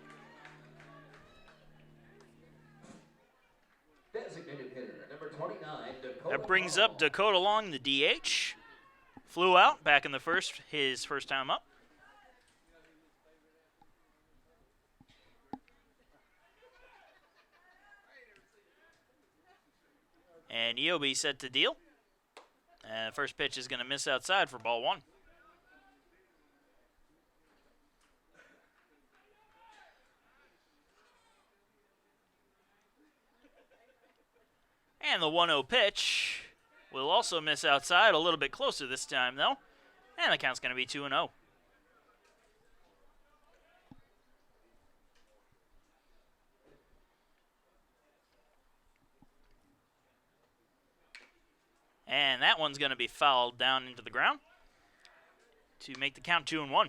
Designated hitter, number 29, Dakota That brings Long. up Dakota Long, the DH. Flew out back in the first, his first time up. And Eobe set to deal. And first pitch is going to miss outside for ball one. And the 1-0 pitch will also miss outside, a little bit closer this time, though. And the count's going to be 2-0. And that one's going to be fouled down into the ground to make the count 2-1.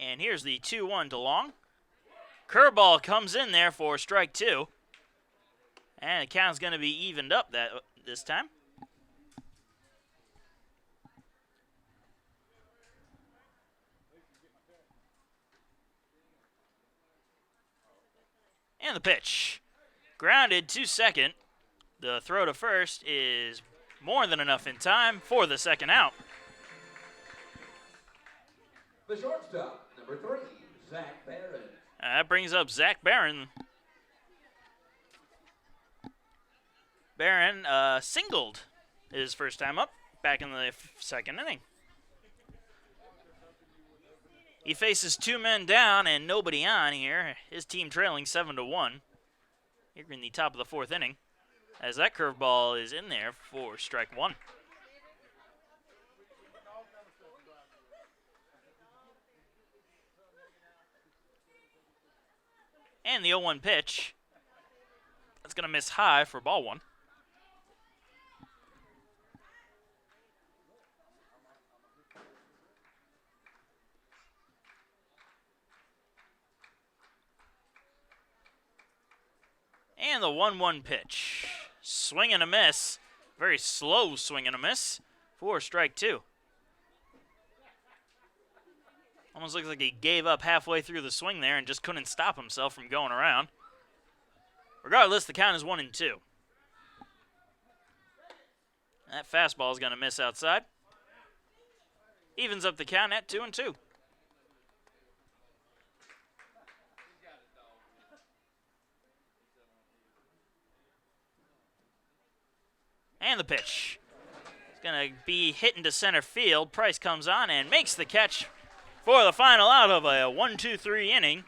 And here's the 2-1 to Long. Curveball comes in there for strike two. And the count's going to be evened up this time. And the pitch. Grounded to second. The throw to first is more than enough in time for the second out. The shortstop, number 3, Zach Barron. That brings up Zach Barron. Barron singled his first time up back in the second inning. He faces two men down and nobody on here. His team trailing 7-1 here in the top of the fourth inning, as that curveball is in there for strike one. And the 0-1 pitch. That's going to miss high for ball one. And the 1-1 pitch. Swing and a miss. Very slow swing and a miss for strike two. Almost looks like he gave up halfway through the swing there and just couldn't stop himself from going around. Regardless, the count is 1-2. That fastball is going to miss outside. Evens up the count at 2-2. And the pitch. It's going to be hit into center field. Price comes on and makes the catch for the final out of a 1-2-3 inning.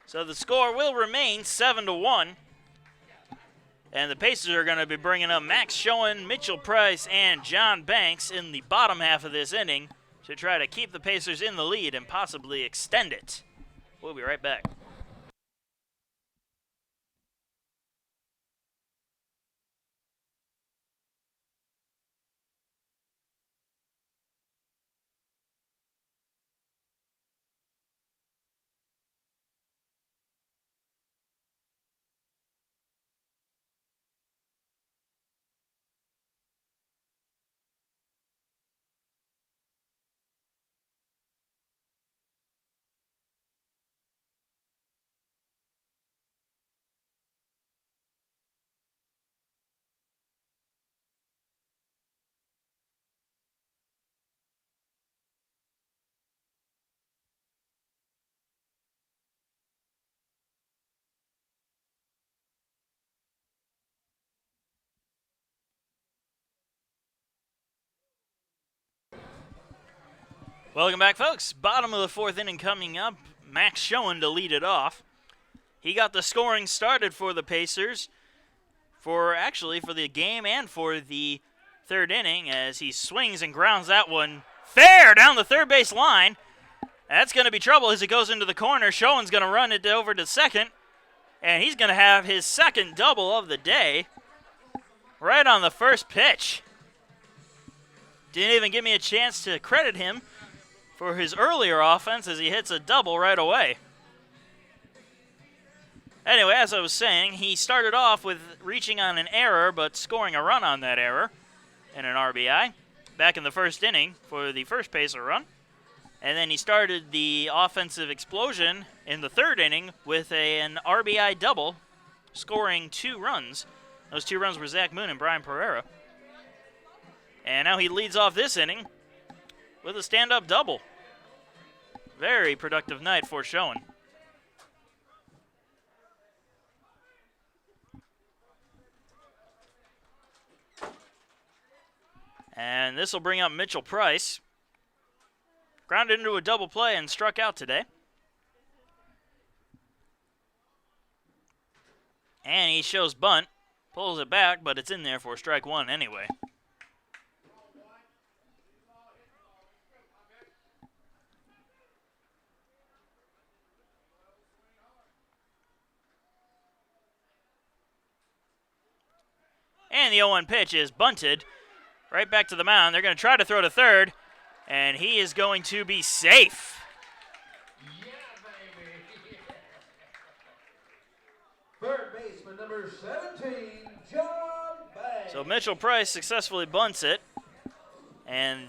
So the score will remain 7-1. And the Pacers are going to be bringing up Max Schoen, Mitchell Price, and John Banks in the bottom half of this inning to try to keep the Pacers in the lead and possibly extend it. We'll be right back. Welcome back, folks. Bottom of the fourth inning coming up. Max Schoen to lead it off. He got the scoring started for the Pacers for the game and for the third inning, as he swings and grounds that one fair down the third base line. That's going to be trouble as it goes into the corner. Schoen's going to run it over to second, and he's going to have his second double of the day right on the first pitch. Didn't even give me a chance to credit him for his earlier offense as he hits a double right away. Anyway, as I was saying, he started off with reaching on an error but scoring a run on that error in an RBI back in the first inning for the first pacer run. And then he started the offensive explosion in the third inning with an RBI double, scoring 2 runs. Those 2 runs were Zach Moon and Brian Pereira. And now he leads off this inning with a stand-up double. Very productive night for Schoen. And this will bring up Mitchell Price. Grounded into a double play and struck out today. And he shows bunt. Pulls it back, but it's in there for strike 1 anyway. And the 0-1 pitch is bunted right back to the mound. They're going to try to throw to third, and he is going to be safe. Yeah, baby. Third baseman number 17, John Banks. So Mitchell Price successfully bunts it, and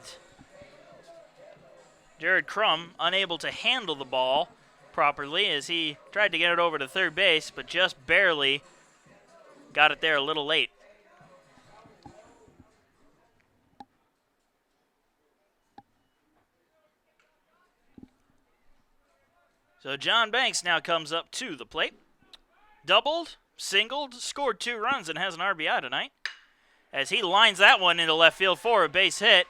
Jared Crum unable to handle the ball properly as he tried to get it over to third base, but just barely got it there a little late. So John Banks now comes up to the plate. Doubled, singled, scored 2 runs, and has an RBI tonight. As he lines that one into left field for a base hit.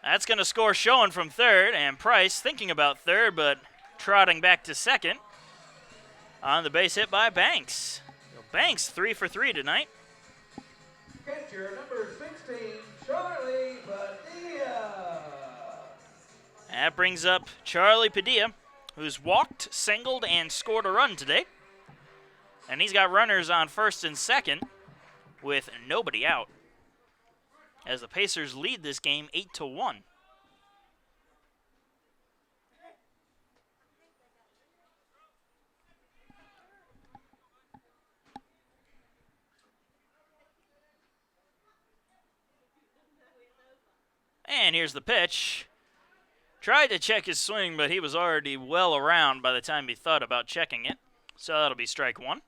That's going to score Schoen from third, and Price thinking about third, but trotting back to second on the base hit by Banks. So Banks 3 for 3 tonight. Catcher number 16, Charlie Padilla. That brings up Charlie Padilla, who's walked, singled, and scored a run today. And he's got runners on first and second with nobody out, as the Pacers lead this game 8-1. And here's the pitch. Tried to check his swing, but he was already well around by the time he thought about checking it. So that'll be strike 1.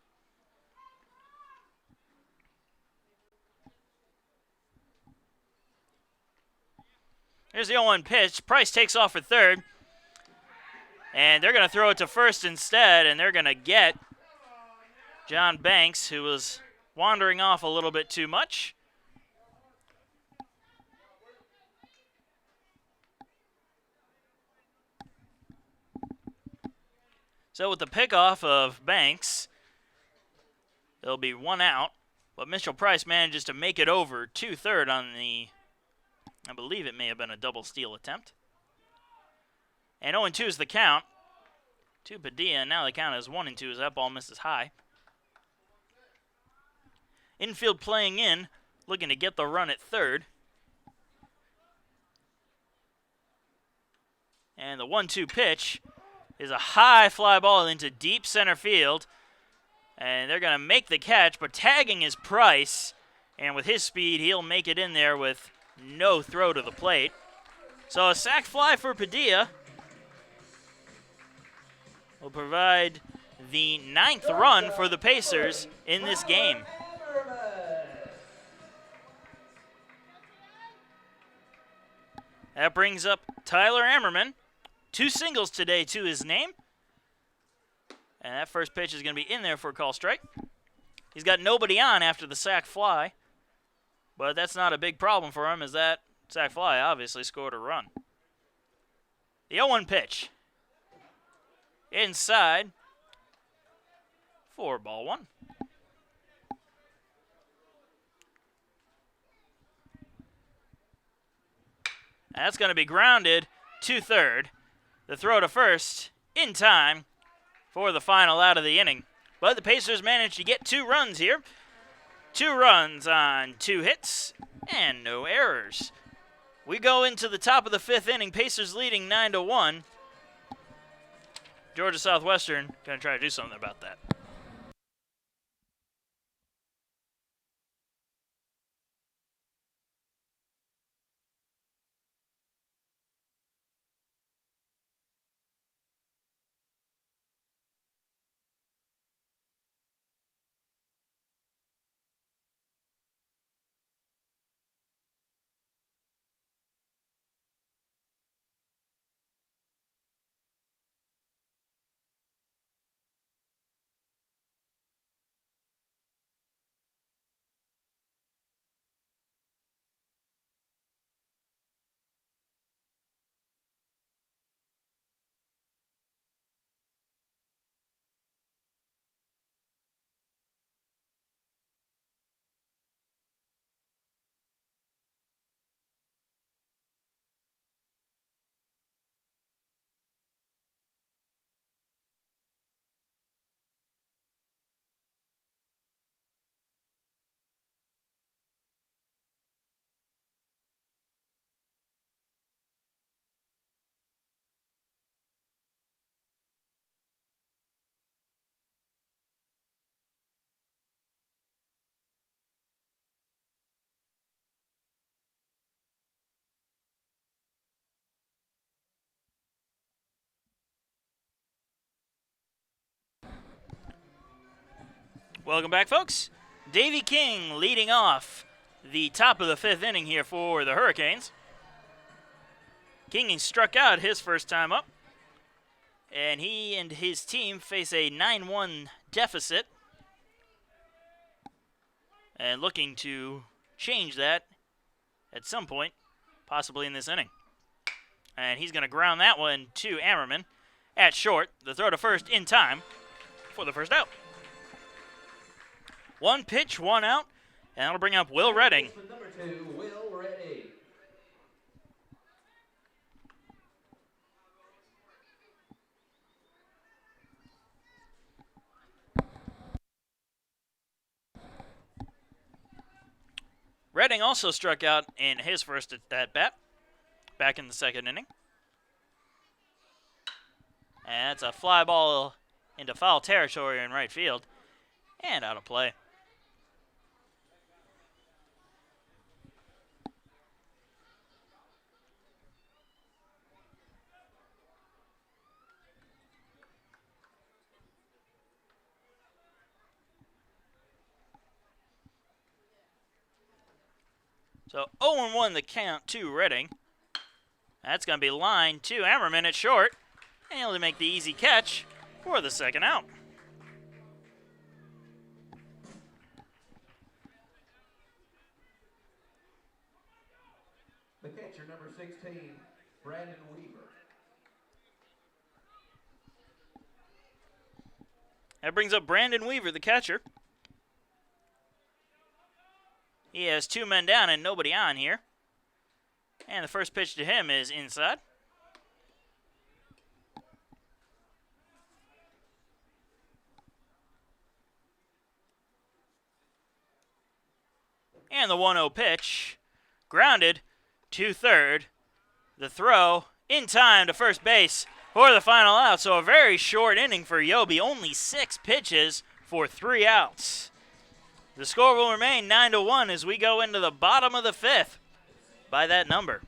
Here's the 0-1 pitch. Price takes off for third. And they're going to throw it to first instead, and they're going to get John Banks, who was wandering off a little bit too much. So with the pickoff of Banks, there'll be 1 out, but Mitchell Price manages to make it over to third on the, I believe it may have been a double steal attempt. And 0-2 is the count to Padilla, and now the count is 1-2 as that ball misses high. Infield playing in, looking to get the run at third. And the 1-2 pitch is a high fly ball into deep center field. And they're going to make the catch, but tagging is Price. And with his speed, he'll make it in there with no throw to the plate. So a sac fly for Padilla will provide the 9th run for the Pacers in this game. That brings up Tyler Ammerman. 2 singles today to his name. And that first pitch is going to be in there for a call strike. He's got nobody on after the sac fly. But that's not a big problem for him, as that sac fly obviously scored a run. The 0-1 pitch. Inside. For ball 1. That's going to be grounded to third. The throw to first in time for the final out of the inning. But the Pacers managed to get 2 runs here. 2 runs on 2 hits and no errors. We go into the top of the 5th inning. Pacers leading 9-1. Georgia Southwestern going to try to do something about that. Welcome back, folks. Davey King leading off the top of the 5th inning here for the Hurricanes. King struck out his first time up, and he and his team face a 9-1 deficit, and looking to change that at some point, possibly in this inning. And he's going to ground that one to Ammerman at short. The throw to first in time for the first out. 1 pitch, 1 out, and that'll bring up Will Redding. Number 2, Will Redding. Redding also struck out in his first at-bat back in the 2nd inning. And it's a fly ball into foul territory in right field and out of play. So 0-1 the count to Redding. That's going to be lined to Ammerman at short. And he'll make the easy catch for the second out. The catcher, number 16, Brandon Weaver. That brings up Brandon Weaver, the catcher. He has 2 men down and nobody on here. And the first pitch to him is inside. And the 1-0 pitch, grounded to third. The throw in time to first base for the final out. So a very short inning for Yobi. Only 6 pitches for 3 outs. The score will remain 9-1 as we go into the bottom of the 5th by that number.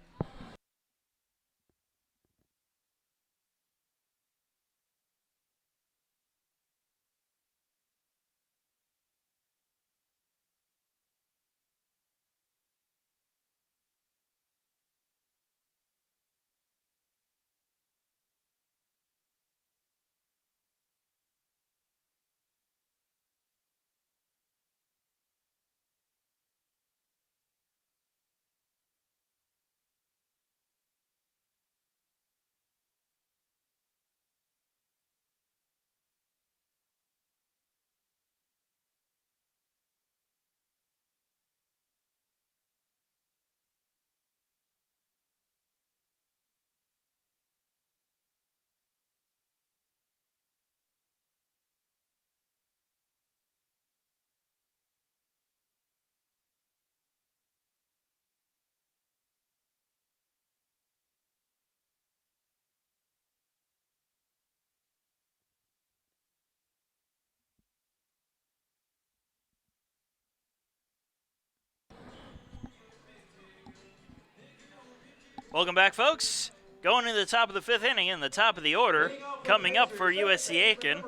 Welcome back, folks. Going into the top of the 5th inning in the top of the order. Coming up for USC Aiken,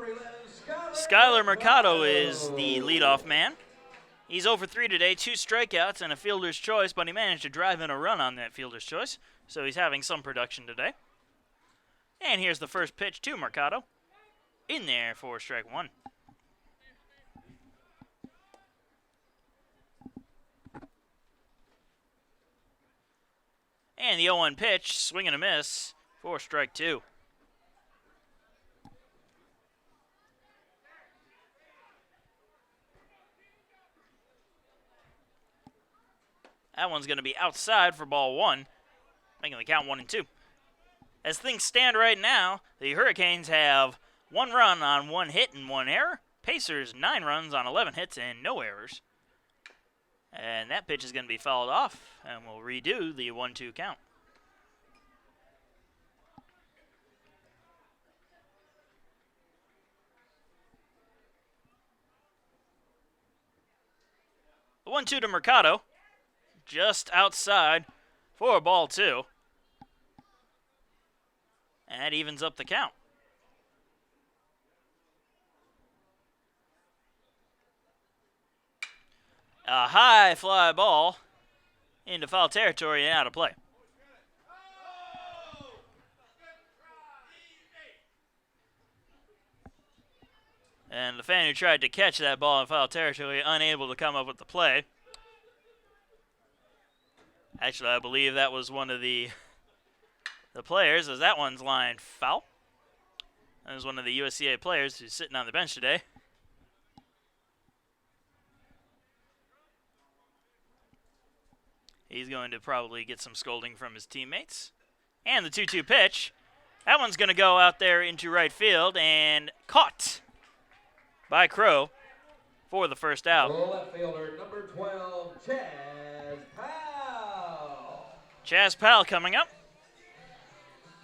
Skylar Mercado is the leadoff man. He's 0 for 3 today, 2 strikeouts and a fielder's choice, but he managed to drive in a run on that fielder's choice, so he's having some production today. And here's the first pitch to Mercado. In there for strike 1. And the 0-1 pitch, swing and a miss for strike 2. That one's going to be outside for ball 1, making the count 1-2. As things stand right now, the Hurricanes have 1 run on 1 hit and 1 error. Pacers 9 runs on 11 hits and no errors. And that pitch is going to be fouled off, and we'll redo the 1-2 count. The 1-2 to Mercado, just outside for ball 2. And that evens up the count. A high fly ball into foul territory and out of play. And the fan who tried to catch that ball in foul territory unable to come up with the play. Actually, I believe that was one of the players, as that one's lined foul. That was one of the USCA players who's sitting on the bench today. He's going to probably get some scolding from his teammates. And the 2-2 pitch. That one's going to go out there into right field and caught by Crow for the first out. Left fielder, number 12, Chaz Powell. Chaz Powell coming up.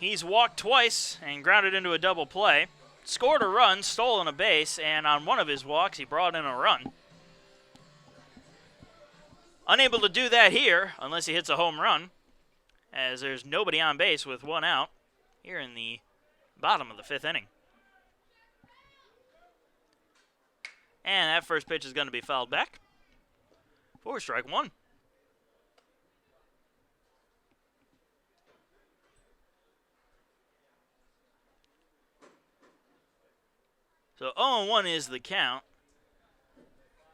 He's walked twice and grounded into a double play. Scored a run, stolen a base, and on one of his walks, he brought in a run. Unable to do that here, unless he hits a home run, as there's nobody on base with 1 out here in the bottom of the 5th inning. And that first pitch is going to be fouled back for strike 1. So 0-1 is the count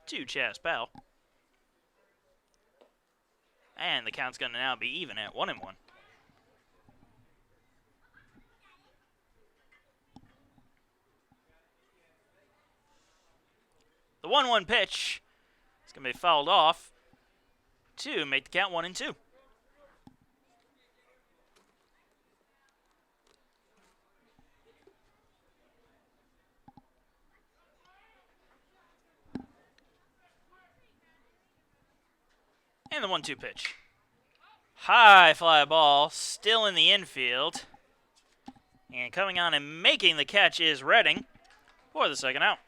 to Chaz Powell. And the count's going to now be even at 1-1. The 1-1 pitch is going to be fouled off to make the count 1-2. And the 1-2 pitch. High fly ball, still in the infield. And coming on and making the catch is Redding for the second out.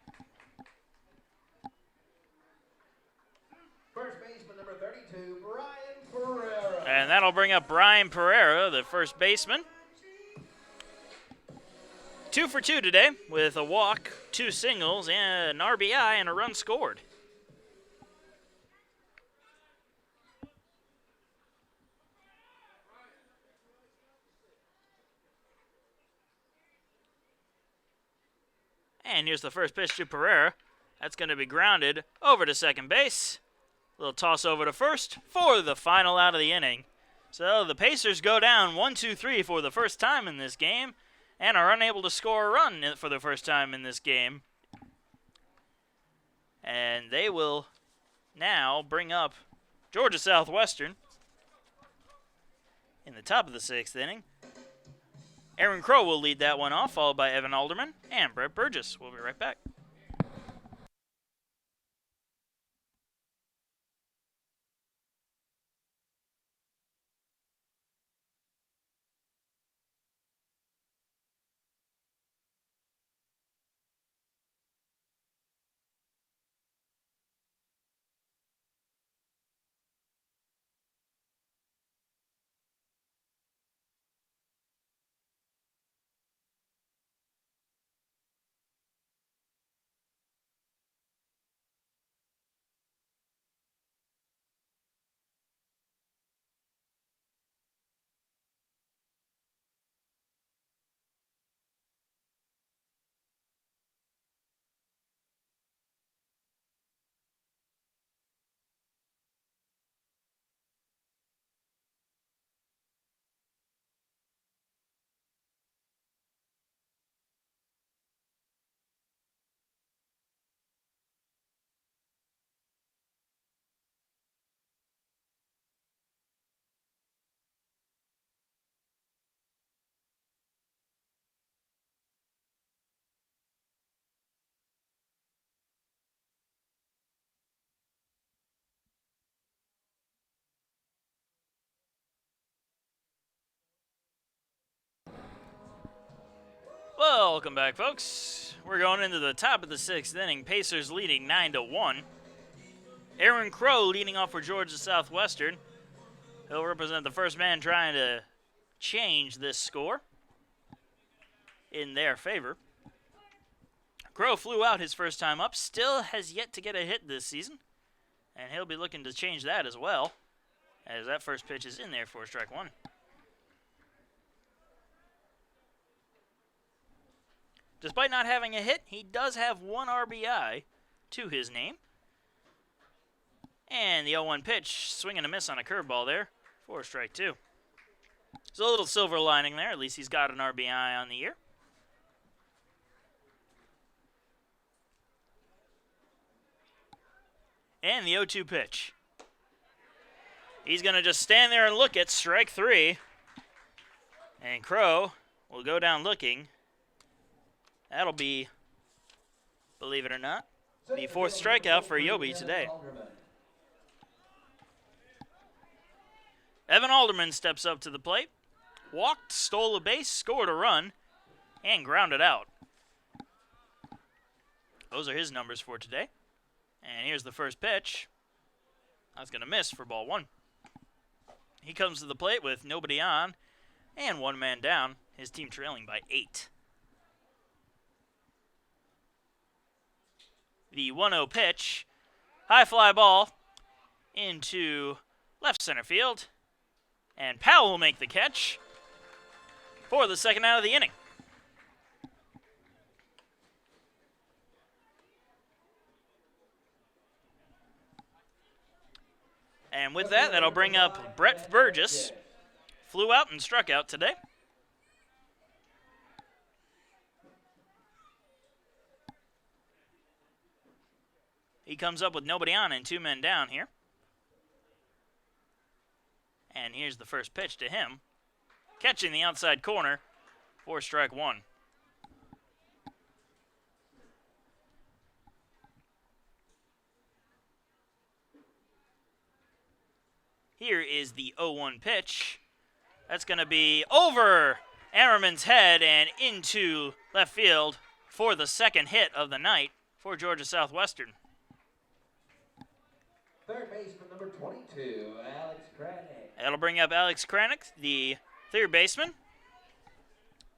First baseman, number 32, Brian Pereira. And that'll bring up Brian Pereira, the first baseman. 2 for 2 today with a walk, 2 singles, and an RBI and a run scored. And here's the first pitch to Pereira. That's going to be grounded over to second base. Little toss over to first for the final out of the inning. So the Pacers go down 1-2-3 for the first time in this game and are unable to score a run for the first time in this game. And they will now bring up Georgia Southwestern in the top of the 6th inning. Aaron Crow will lead that one off, followed by Evan Alderman and Brett Burgess. We'll be right back. Welcome back, folks. We're going into the top of the 6th inning. Pacers leading 9-1. Aaron Crow leading off for Georgia Southwestern. He'll represent the first man trying to change this score in their favor. Crow flew out his first time up, still has yet to get a hit this season, and he'll be looking to change that as well, as that first pitch is in there for strike one. Despite not having a hit, he does have 1 RBI to his name. And the 0-1 pitch, swing and a miss on a curveball there for strike two. There's a little silver lining there. At least he's got an RBI on the year. And the 0-2 pitch. He's going to just stand there and look at strike three. And Crow will go down looking. That'll be, believe it or not, the 4th strikeout for Yobi today. Evan Alderman steps up to the plate, walked, stole a base, scored a run, and grounded out. Those are his numbers for today. And here's the first pitch. That's going to miss for ball one. He comes to the plate with nobody on and 1 man down, his team trailing by 8. The 1-0 pitch, high fly ball into left center field, and Powell will make the catch for the second out of the inning. And with that, that'll bring up Brett Burgess. Flew out and struck out today. He comes up with nobody on and 2 men down here. And here's the first pitch to him. Catching the outside corner for strike one. Here is the 0-1 pitch. That's going to be over Ammerman's head and into left field for the second hit of the night for Georgia Southwestern. Third baseman number 22, Alex Kranick. That'll bring up Alex Kranick, the third baseman,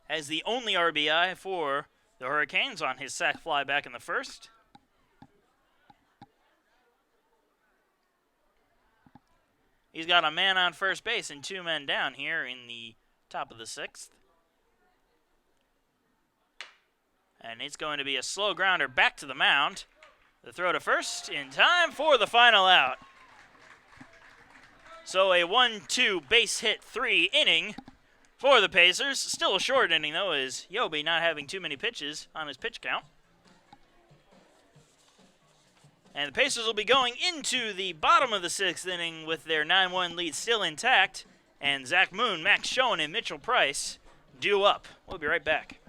has the only RBI for the Hurricanes on his sac fly back in the first. He's got a man on first base and 2 men down here in the top of the 6th. And it's going to be a slow grounder back to the mound. The throw to first in time for the final out. So a 1-2 base hit 3 inning for the Pacers. Still a short inning, though, as Yobi not having too many pitches on his pitch count. And the Pacers will be going into the bottom of the 6th inning with their 9-1 lead still intact. And Zach Moon, Max Schoen, and Mitchell Price due up. We'll be right back.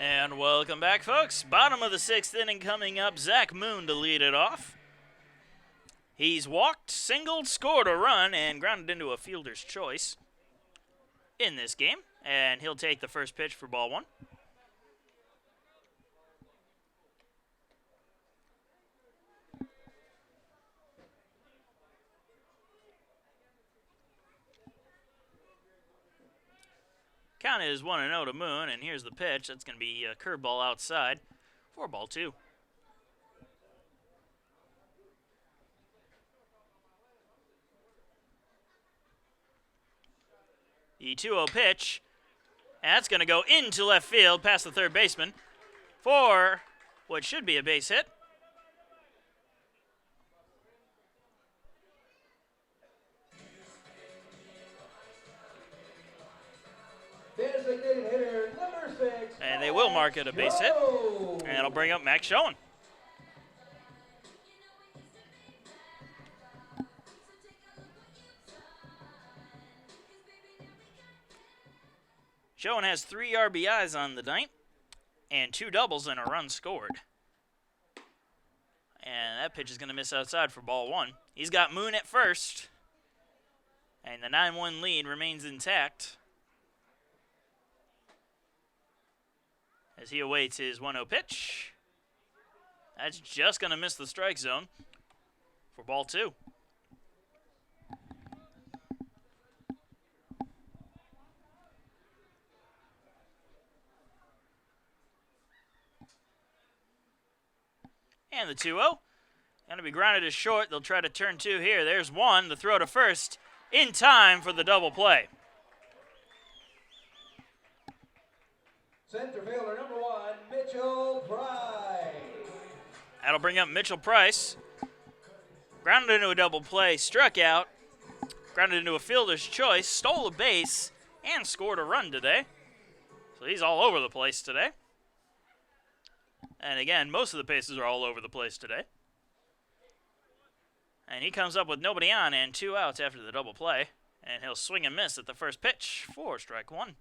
And welcome back, folks. Bottom of the 6th inning coming up. Zach Moon to lead it off. He's walked, singled, scored a run, and grounded into a fielder's choice in this game. And he'll take the first pitch for ball one. Count is 1-0 to Moon, and here's the pitch. That's going to be a curveball outside for ball 2. The 2-0 pitch, and that's going to go into left field past the third baseman for what should be a base hit. Designated hitter number 6. And they will mark it a base hit, and it'll bring up Max Schoen. Schoen has 3 RBIs on the night and 2 doubles and a run scored. And that pitch is going to miss outside for ball 1. He's got Moon at first, and the 9-1 lead remains intact as he awaits his 1-0 pitch. That's just going to miss the strike zone for ball 2. And the 2-0. Going to be grounded to short. They'll try to turn 2 here. There's 1. The throw to first in time for the double play. Center fielder number 1, Mitchell Price. That'll bring up Mitchell Price. Grounded into a double play, struck out, grounded into a fielder's choice, stole a base, and scored a run today. So he's all over the place today. And again, most of the bases are all over the place today. And he comes up with nobody on and 2 outs after the double play. And he'll swing and miss at the first pitch for strike 1.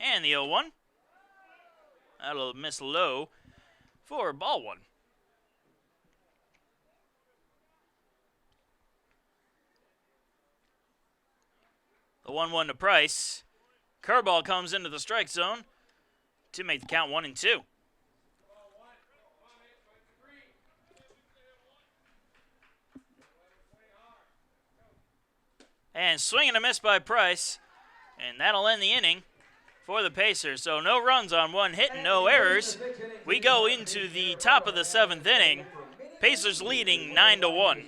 And the 0-1. That'll miss low for ball 1. The 1-1 to Price. Curveball comes into the strike zone to make the count 1-2. And swing and a miss by Price. And that'll end the inning for the Pacers. So no runs on 1 hit and no errors. We go into the top of the 7th inning. Pacers leading 9-1.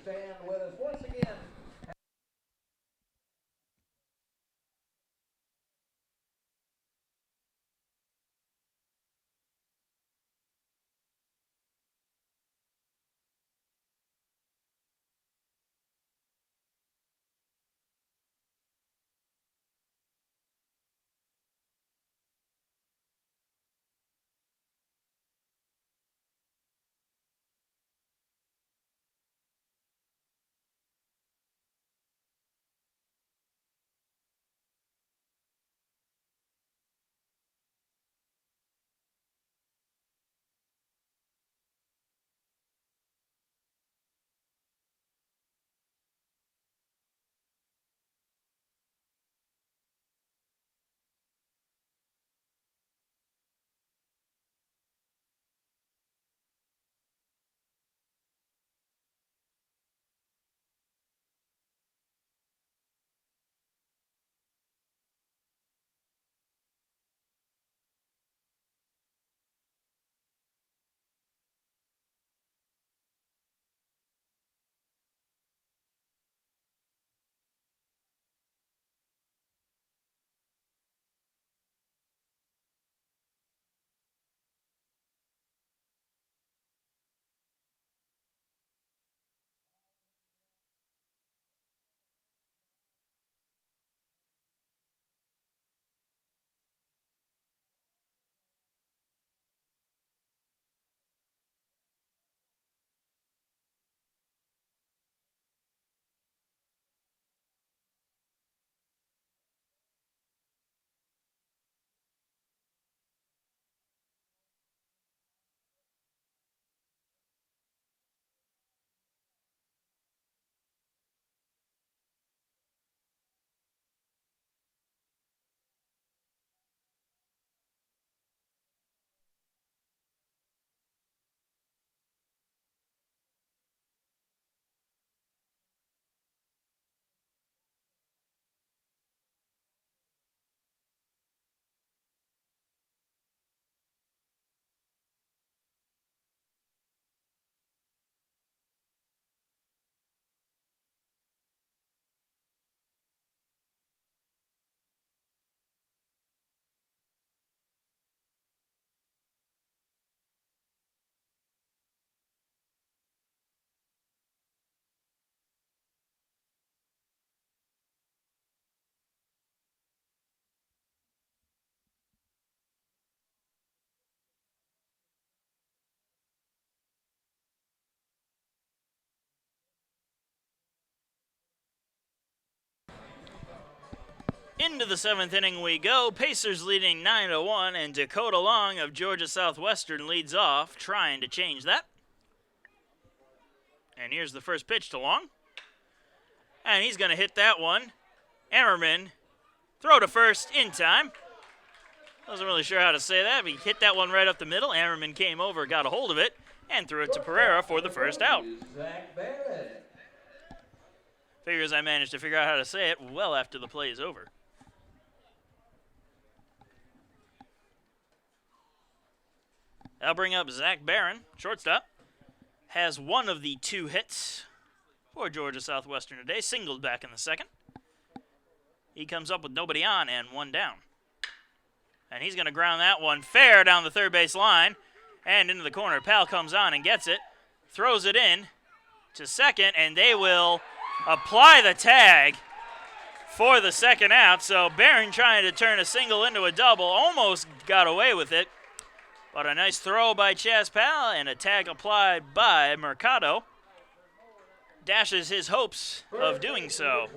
Into the 7th inning we go. Pacers leading 9-1, and Dakota Long of Georgia Southwestern leads off, trying to change that. And here's the first pitch to Long. And he's going to hit that one. Emmerman, throw to first in time. Wasn't really sure how to say that, but he hit that one right up the middle. Emmerman came over, got a hold of it, and threw it to Pereira for the first out. Figures I managed to figure out how to say it well after the play is over. I'll bring up Zach Barron, shortstop. Has one of the 2 hits for Georgia Southwestern today, singled back in the 2nd. He comes up with nobody on and 1 down. And he's going to ground that one fair down the third base line and into the corner. Pal comes on and gets it, throws it in to second, and they will apply the tag for the 2nd out. So Barron trying to turn a single into a double, almost got away with it. But a nice throw by Chaz Pal and a tag applied by Mercado dashes his hopes of doing so.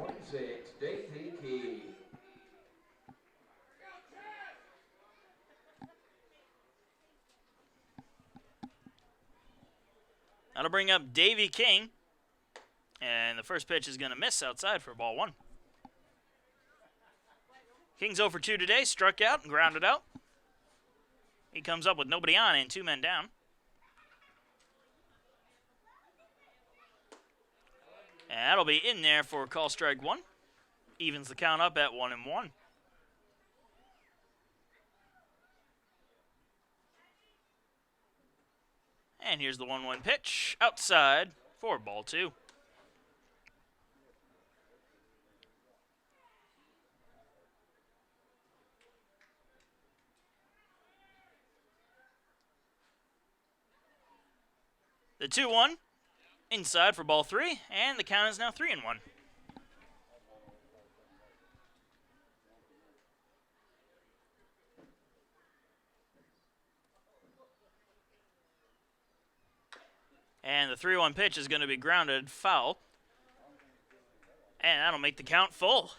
That'll bring up Davey King. And the first pitch is going to miss outside for ball 1. King's 0 for 2 today, struck out and grounded out. He comes up with nobody on and 2 men down. And that'll be in there for call strike 1. Evens the count up at 1-1. And here's the 1-1 pitch outside for ball 2. The 2-1 inside for ball 3, and the count is now 3-1. And the 3-1 pitch is going to be grounded foul. And that'll make the count full.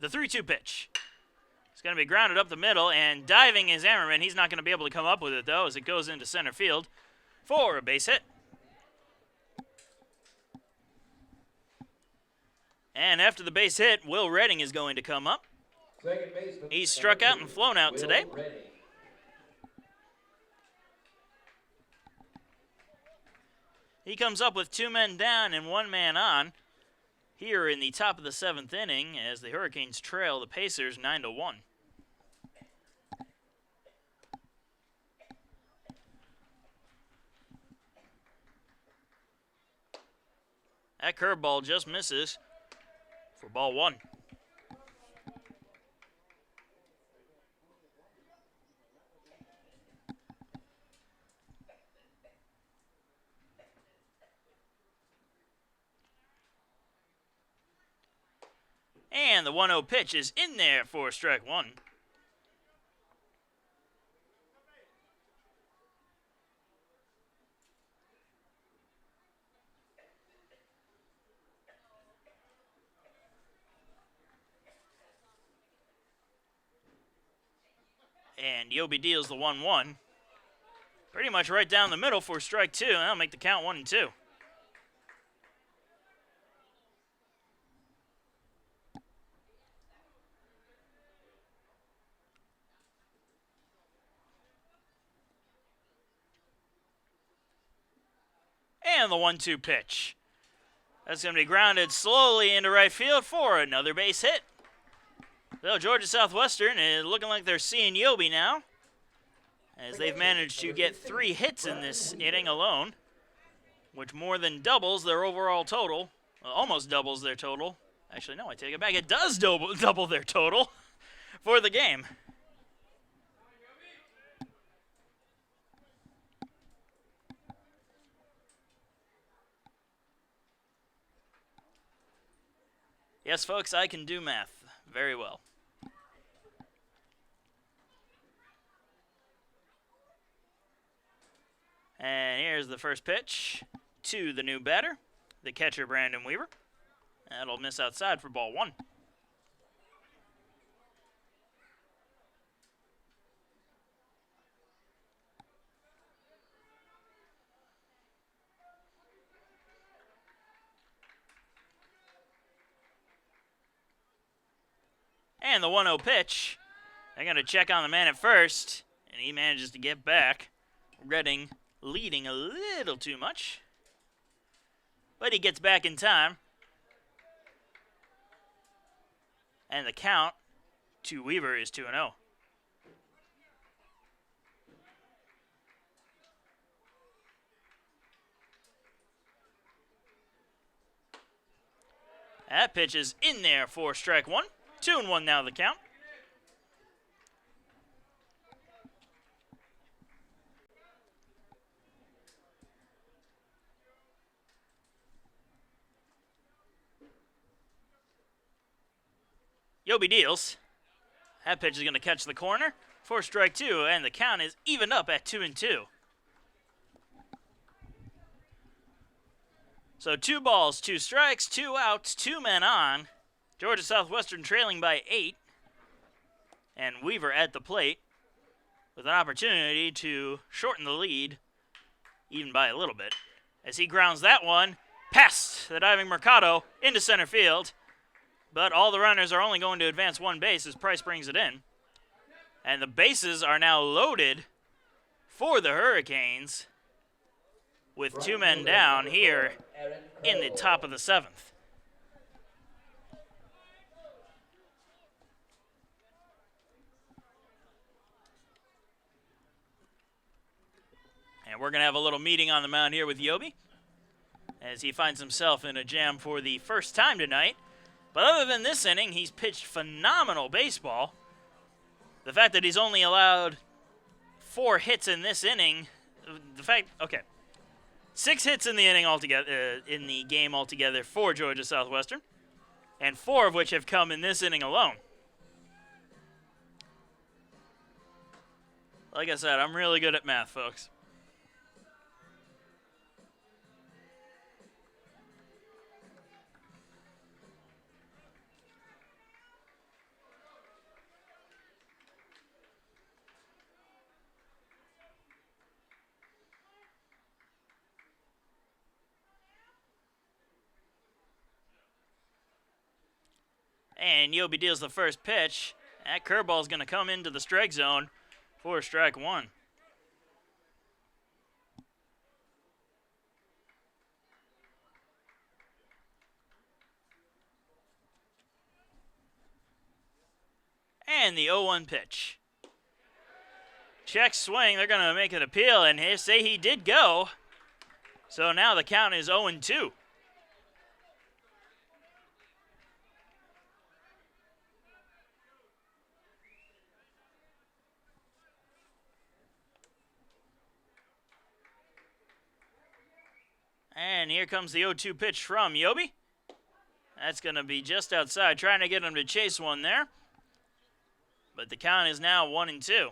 The 3-2 pitch. It's going to be grounded up the middle, and diving is Emmerman. He's not going to be able to come up with it, though, as it goes into center field for a base hit. And after the base hit, Will Redding is going to come up. He's struck out and flown out today. He comes up with 2 men down and 1 man on here in the top of the 7th inning as the Hurricanes trail the Pacers 9-1. That curveball just misses for ball 1. And the 1-0 pitch is in there for strike 1. And Yobi deals the 1-1. Pretty much right down the middle for strike 2. That'll make the count 1-2. And the 1-2 pitch. That's going to be grounded slowly into right field for another base hit. So Georgia Southwestern is looking like they're seeing Yobi now, as they've managed to get 3 hits in this inning alone, which more than doubles their overall total. Well, almost doubles their total. Actually, no, I take it back. It does double their total for the game. Yes, folks, I can do math very well. And here's the first pitch to the new batter, the catcher, Brandon Weaver. That'll miss outside for ball 1. And the 1-0 pitch. They're going to check on the man at first, and he manages to get back. Redding leading a little too much, but he gets back in time. And the count to Weaver is 2-0. That pitch is in there for strike 1. 2-1 now the count. Yobi deals. That pitch is going to catch the corner for strike 2, and the count is even up at 2-2. So 2 balls, 2 strikes, 2 outs, 2 men on. Georgia Southwestern trailing by 8. And Weaver at the plate with an opportunity to shorten the lead even by a little bit, as he grounds that one past the diving Mercado into center field. But all the runners are only going to advance 1 base as Price brings it in. And the bases are now loaded for the Hurricanes with 2 men down here in the top of the 7th. And we're going to have a little meeting on the mound here with Yobi as he finds himself in a jam for the first time tonight. But other than this inning, he's pitched phenomenal baseball. The fact that he's only allowed 4 hits in this inning, 6 hits in the inning altogether, in the game altogether for Georgia Southwestern, and 4 of which have come in this inning alone. Like I said, I'm really good at math, folks. And Yobi deals the first pitch. That curveball is going to come into the strike zone for strike 1. And the 0-1 pitch. Check swing. They're going to make an appeal, and say he did go. So now the count is 0-2. And here comes the 0-2 pitch from Yobi. That's going to be just outside, trying to get him to chase one there. But the count is now 1-2.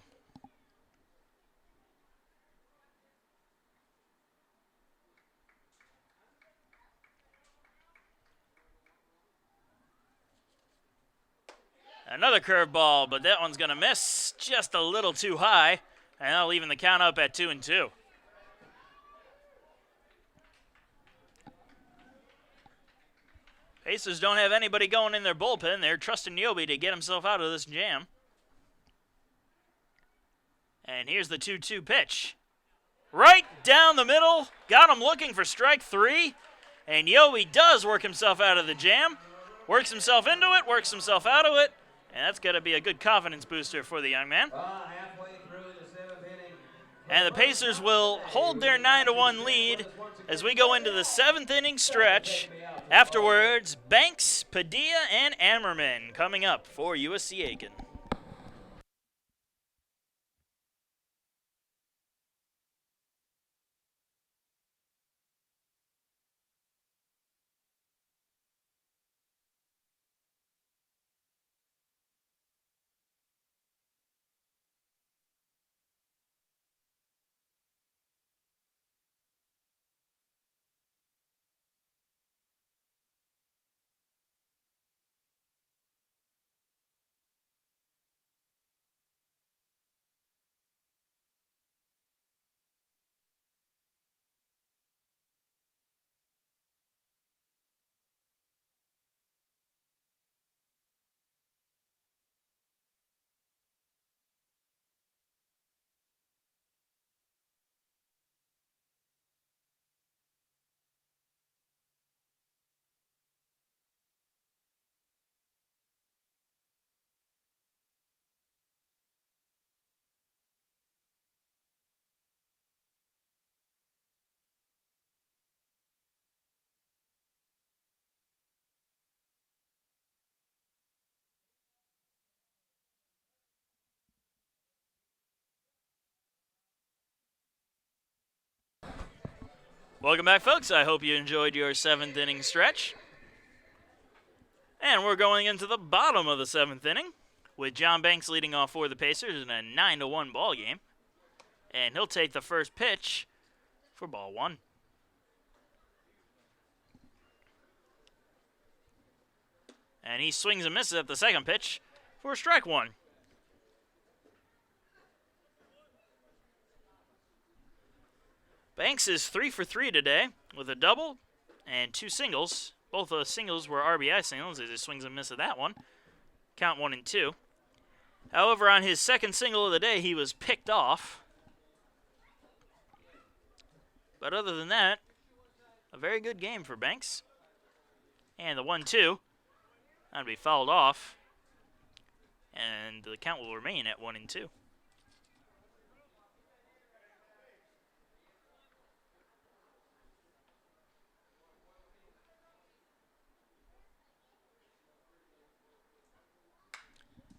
Another curveball, but that one's going to miss just a little too high. And that'll even the count up at 2-2. Pacers don't have anybody going in their bullpen. They're trusting Yobi to get himself out of this jam. And here's the 2-2 pitch. Right down the middle. Got him looking for strike 3. And Yobi does work himself out of the jam. Works himself into it, works himself out of it. And that's going to be a good confidence booster for the young man. Halfway through the 7th inning. And the Pacers will hold their 9-1 lead as we go into the 7th inning stretch. Afterwards, Banks, Padilla, and Ammerman coming up for USC Aiken. Welcome back, folks. I hope you enjoyed your 7th inning stretch. And we're going into the bottom of the 7th inning with John Banks leading off for the Pacers in a 9-1 ball game. And he'll take the first pitch for ball 1. And he swings and misses at the second pitch for strike 1. Banks is 3 for 3 today with a double and 2 singles. Both those singles were RBI singles as he swings and misses that one. Count 1 and 2. However, on his second single of the day, he was picked off. But other than that, a very good game for Banks. And the 1-2, that'll be fouled off. And the count will remain at 1 and 2.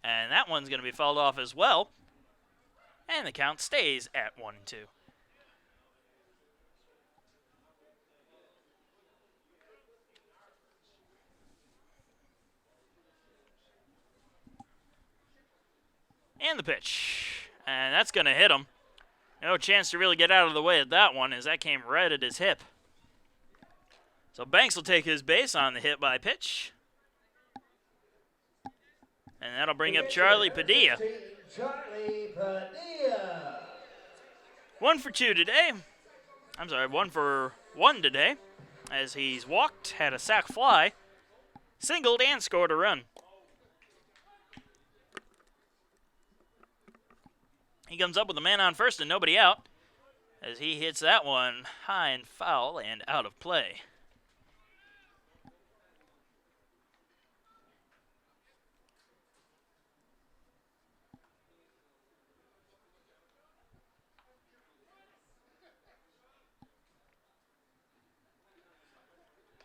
And that one's going to be fouled off as well. And the count stays at 1 and 2. And the pitch. And that's going to hit him. No chance to really get out of the way at that one as that came right at his hip. So Banks will take his base on the hit by pitch. And that'll bring up Charlie Padilla. Charlie Padilla. 1 for 2 today. I'm sorry, 1 for 1 today. As he's walked, had a sac fly, singled, and scored a run. He comes up with a man on first and nobody out as he hits that one high and foul and out of play.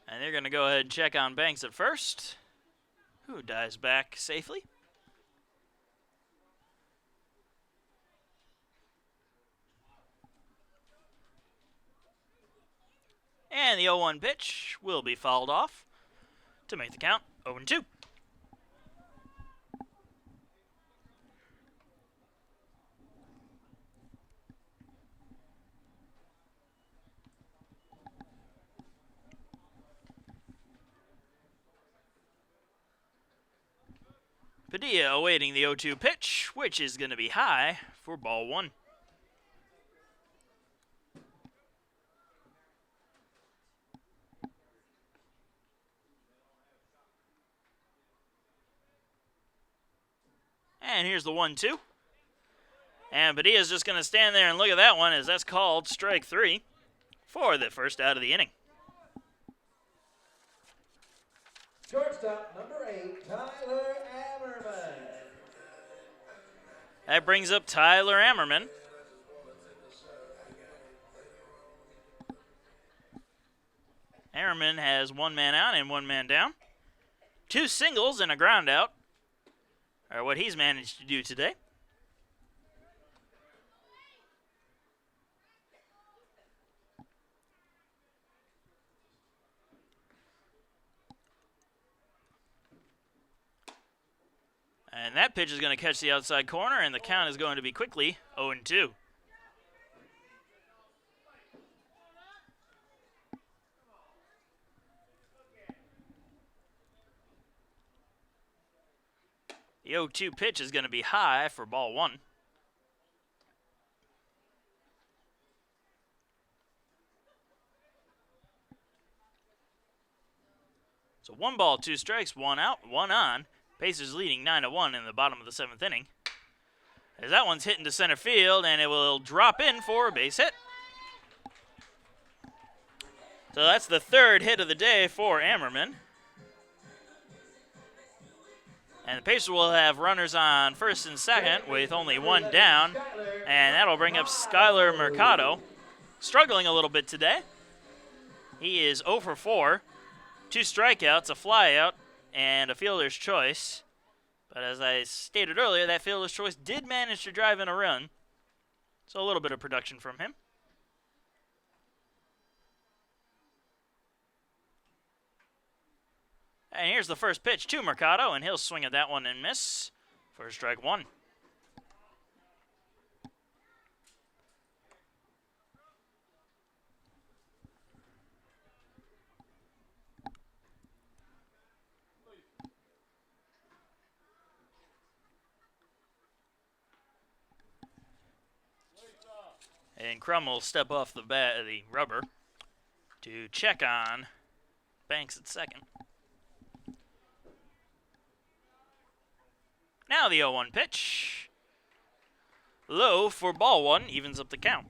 And they're going to go ahead and check on Banks at first, who dives back safely. And the 0-1 pitch will be fouled off to make the count 0-2. Padilla awaiting the 0-2 pitch, which is going to be high for ball 1. And here's the 1-2. And Padilla's just going to stand there and look at that one as that's called strike 3 for the first out of the inning. Shortstop number 8, Tyler Ammerman. That brings up Tyler Ammerman. Ammerman has 1 man out and 1 man down. 2 singles and a ground out are what he's managed to do today. And that pitch is going to catch the outside corner, and the count is going to be quickly 0-2. The 0-2 pitch is going to be high for ball 1. So 1 ball, 2 strikes, 1 out, 1 on. Pacers leading 9-1 in the bottom of the 7th inning. As that one's hit into center field, and it will drop in for a base hit. So that's the 3rd hit of the day for Ammerman. And the Pacers will have runners on first and second with only 1 down. And that'll bring up Skylar Mercado. Struggling a little bit today. He is 0 for 4. 2 strikeouts, a flyout, and a fielder's choice. But as I stated earlier, that fielder's choice did manage to drive in a run. So a little bit of production from him. And here's the first pitch to Mercado, and he'll swing at that one and miss for strike one. And Crum will step off the rubber to check on Banks at second. Now the 0-1 pitch. Low for ball one, evens up the count.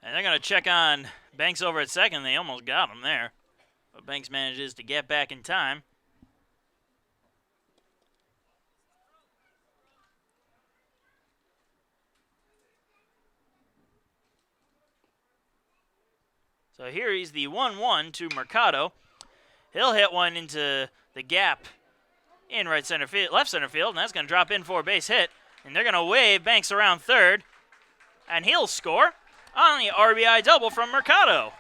And they're going to check on Banks over at second. They almost got him there. But Banks manages to get back in time. So here he's the 1-1 to Mercado. He'll hit one into the gap in left center field, and that's going to drop in for a base hit. And they're going to wave Banks around third, and he'll score on the RBI double from Mercado.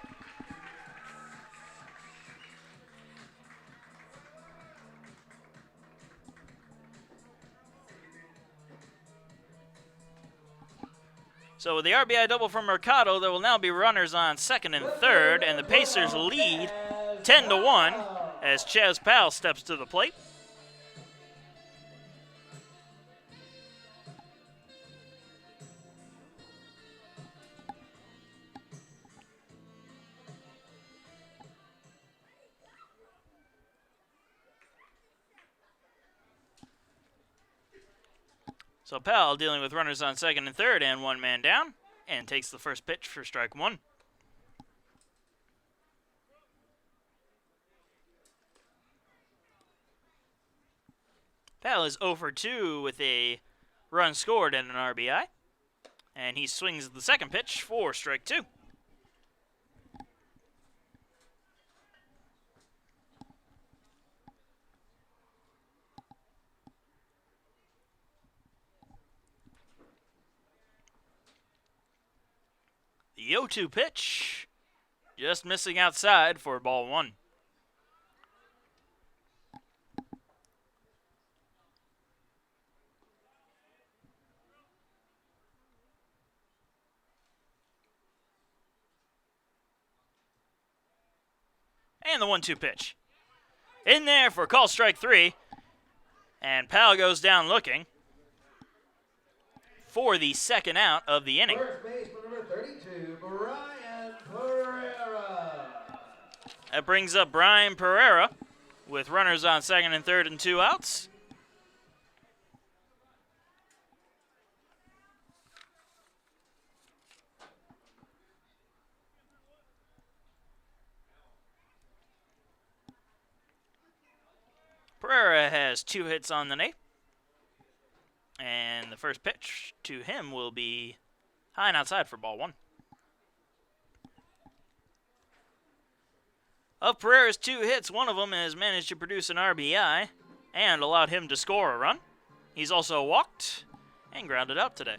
So with the RBI double from Mercado, there will now be runners on second and third, and the Pacers lead 10-1 as Chaz Powell steps to the plate. So Powell dealing with runners on second and third and one man down, and takes the first pitch for strike one. Powell is 0 for 2 with a run scored and an RBI, and he swings the second pitch for strike two. The 0-2 pitch, just missing outside for ball one. And the 1-2 pitch. In there for call strike three, and Powell goes down looking for the second out of the inning. First baseman number 32, Brian Pereira. That brings up Brian Pereira with runners on second and third and two outs. Pereira has 2 hits on the night. And the first pitch to him will be high and outside for ball one. Of Pereira's 2 hits, one of them has managed to produce an RBI and allowed him to score a run. He's also walked and grounded out today.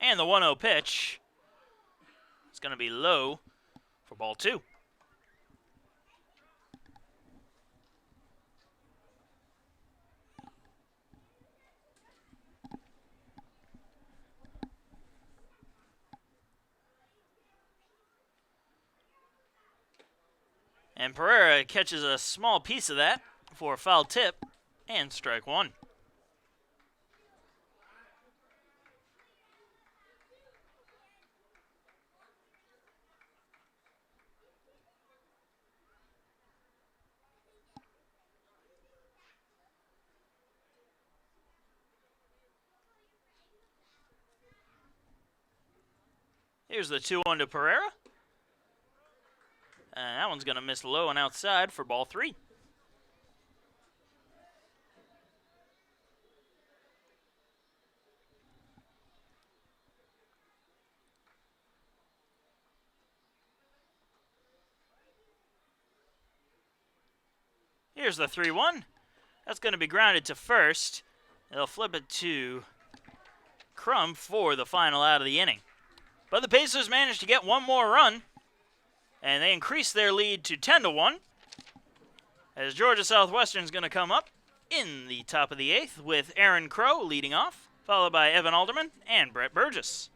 And the 1-0 pitch is going to be low for ball two. And Pereira catches a small piece of that for a foul tip and strike one. Here's the 2-1 to Pereira. And that one's going to miss low and outside for ball three. Here's the 3-1. That's going to be grounded to first. They'll flip it to Crum for the final out of the inning. But the Pacers managed to get one more run, and they increase their lead to 10-1. As Georgia Southwestern is going to come up in the top of the 8th with Aaron Crow leading off, followed by Evan Alderman and Brett Burgess.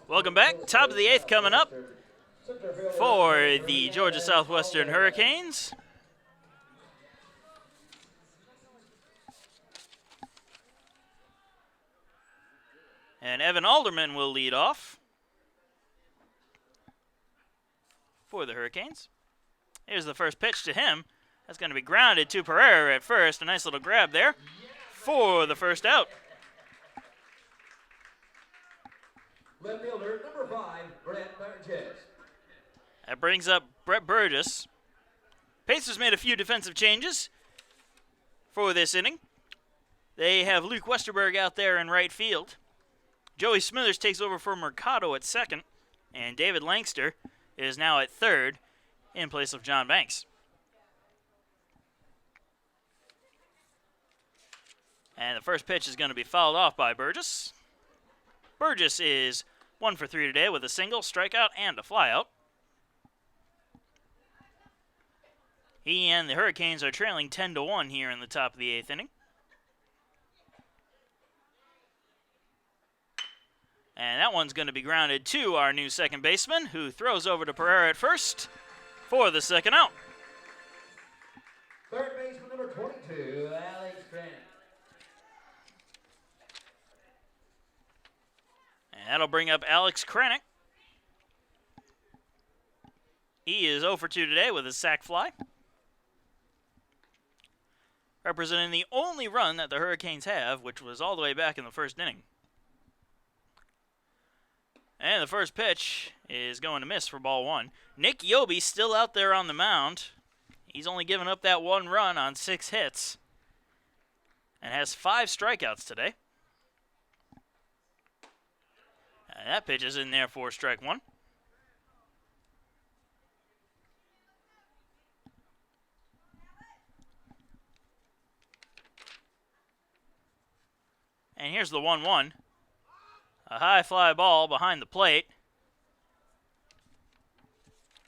Welcome back. Top of the 8th coming up for the Georgia Southwestern Hurricanes. And Evan Alderman will lead off for the Hurricanes. Here's the first pitch to him. That's going to be grounded to Pereira at first. A nice little grab there for the first out. Left fielder, number 5, Brett Burgess. That brings up Brett Burgess. Pacers made a few defensive changes for this inning. They have Luke Westerberg out there in right field. Joey Smithers takes over for Mercado at second. And David Langster is now at third in place of John Banks. And the first pitch is going to be fouled off by Burgess. Burgess is 1 for 3 today with a single, strikeout, and a flyout. He and the Hurricanes are trailing 10-1 here in the top of the 8th inning. And that one's going to be grounded to our new second baseman, who throws over to Pereira at first for the second out. Third baseman number 22, Alex Grant. And that'll bring up Alex Kranick. He is 0 for 2 today with a sac fly, representing the only run that the Hurricanes have, which was all the way back in the first inning. And the first pitch is going to miss for ball 1. Nick Yobi still out there on the mound. He's only given up that 1 run on 6 hits and has 5 strikeouts today. And that pitch is in there for strike 1. And here's the 1-1. A high fly ball behind the plate.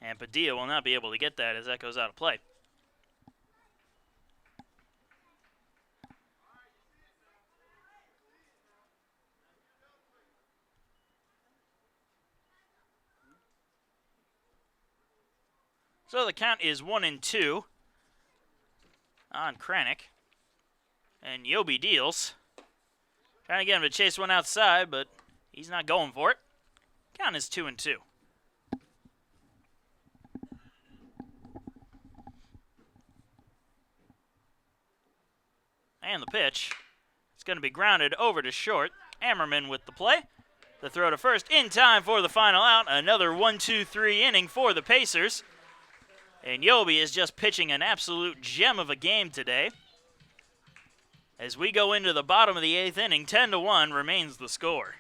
And Padilla will not be able to get that as that goes out of play. So the count is 1-2 on Kranick. And Yobi deals. Trying to get him to chase one outside, but he's not going for it. Count is 2-2. And the pitch. It's going to be grounded over to short. Ammerman with the play. The throw to first in time for the final out. Another 1-2-3 inning for the Pacers. And Yobi is just pitching an absolute gem of a game today. As we go into the bottom of the 8th inning, 10-1 remains the score.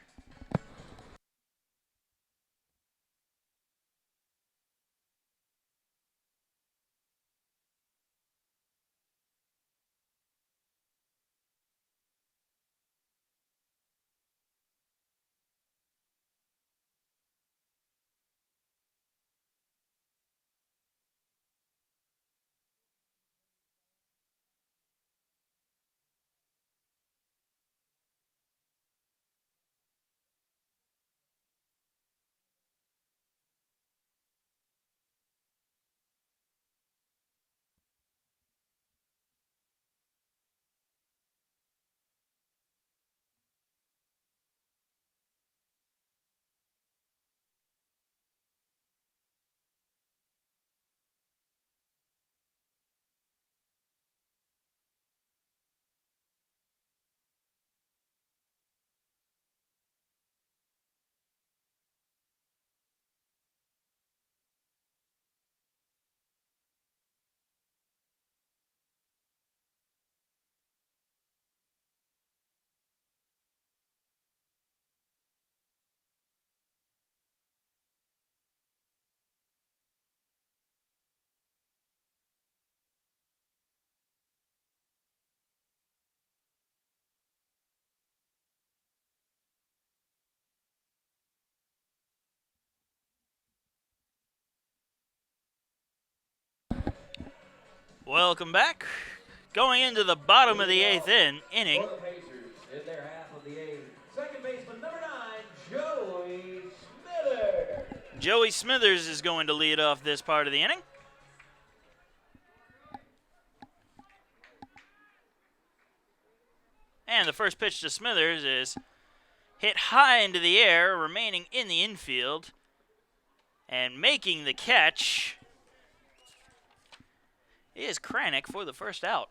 Welcome back. Going into the bottom of the 8th inning. For the Pacers in their half of the 8th. Second baseman, number 9, Joey Smithers. Joey Smithers is going to lead off this part of the inning. And the first pitch to Smithers is hit high into the air, remaining in the infield. And making the catch is Kranick for the first out.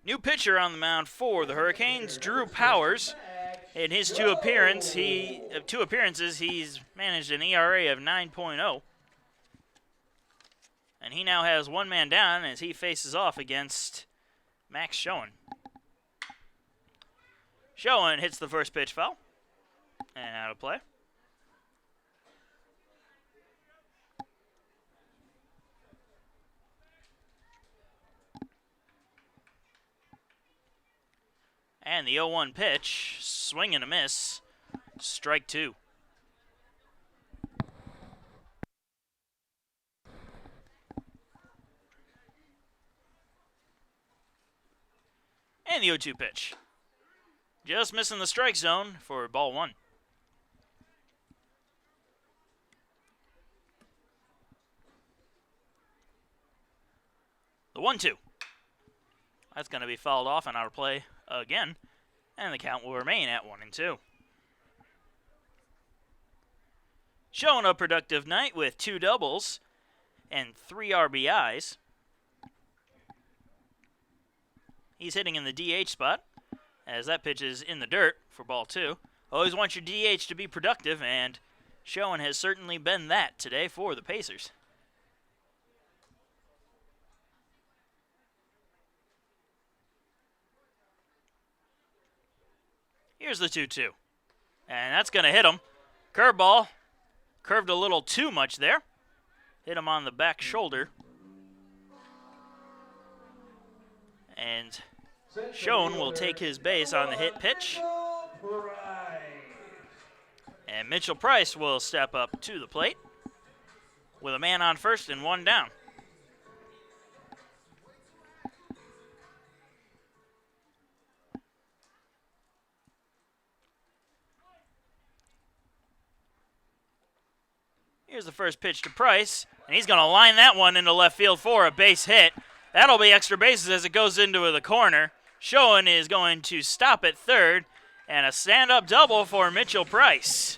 New pitcher on the mound for the Hurricanes, Drew Powers. In his two appearances, he's managed an ERA of 9.0. And he now has one man down as he faces off against Max Schoen. Schoen hits the first pitch foul and out of play. And the 0-1 pitch, swing and a miss, strike 2. And the 0-2 pitch, just missing the strike zone for ball 1. The 1-2. That's going to be fouled off and out of play again, and the count will remain at 1-2. Showing a productive night with 2 doubles and 3 RBIs. He's hitting in the DH spot, as that pitch is in the dirt for ball 2. Always want your DH to be productive, and Schoen has certainly been that today for the Pacers. Here's the 2-2. And that's going to hit him. Curveball. Curved a little too much there. Hit him on the back shoulder. And Schoen will take his base on the hit pitch. And Mitchell Price will step up to the plate with a man on first and 1 down. Here's the first pitch to Price, and he's going to line that one into left field for a base hit. That'll be extra bases as it goes into the corner. Schoen is going to stop at third, and a stand-up double for Mitchell Price.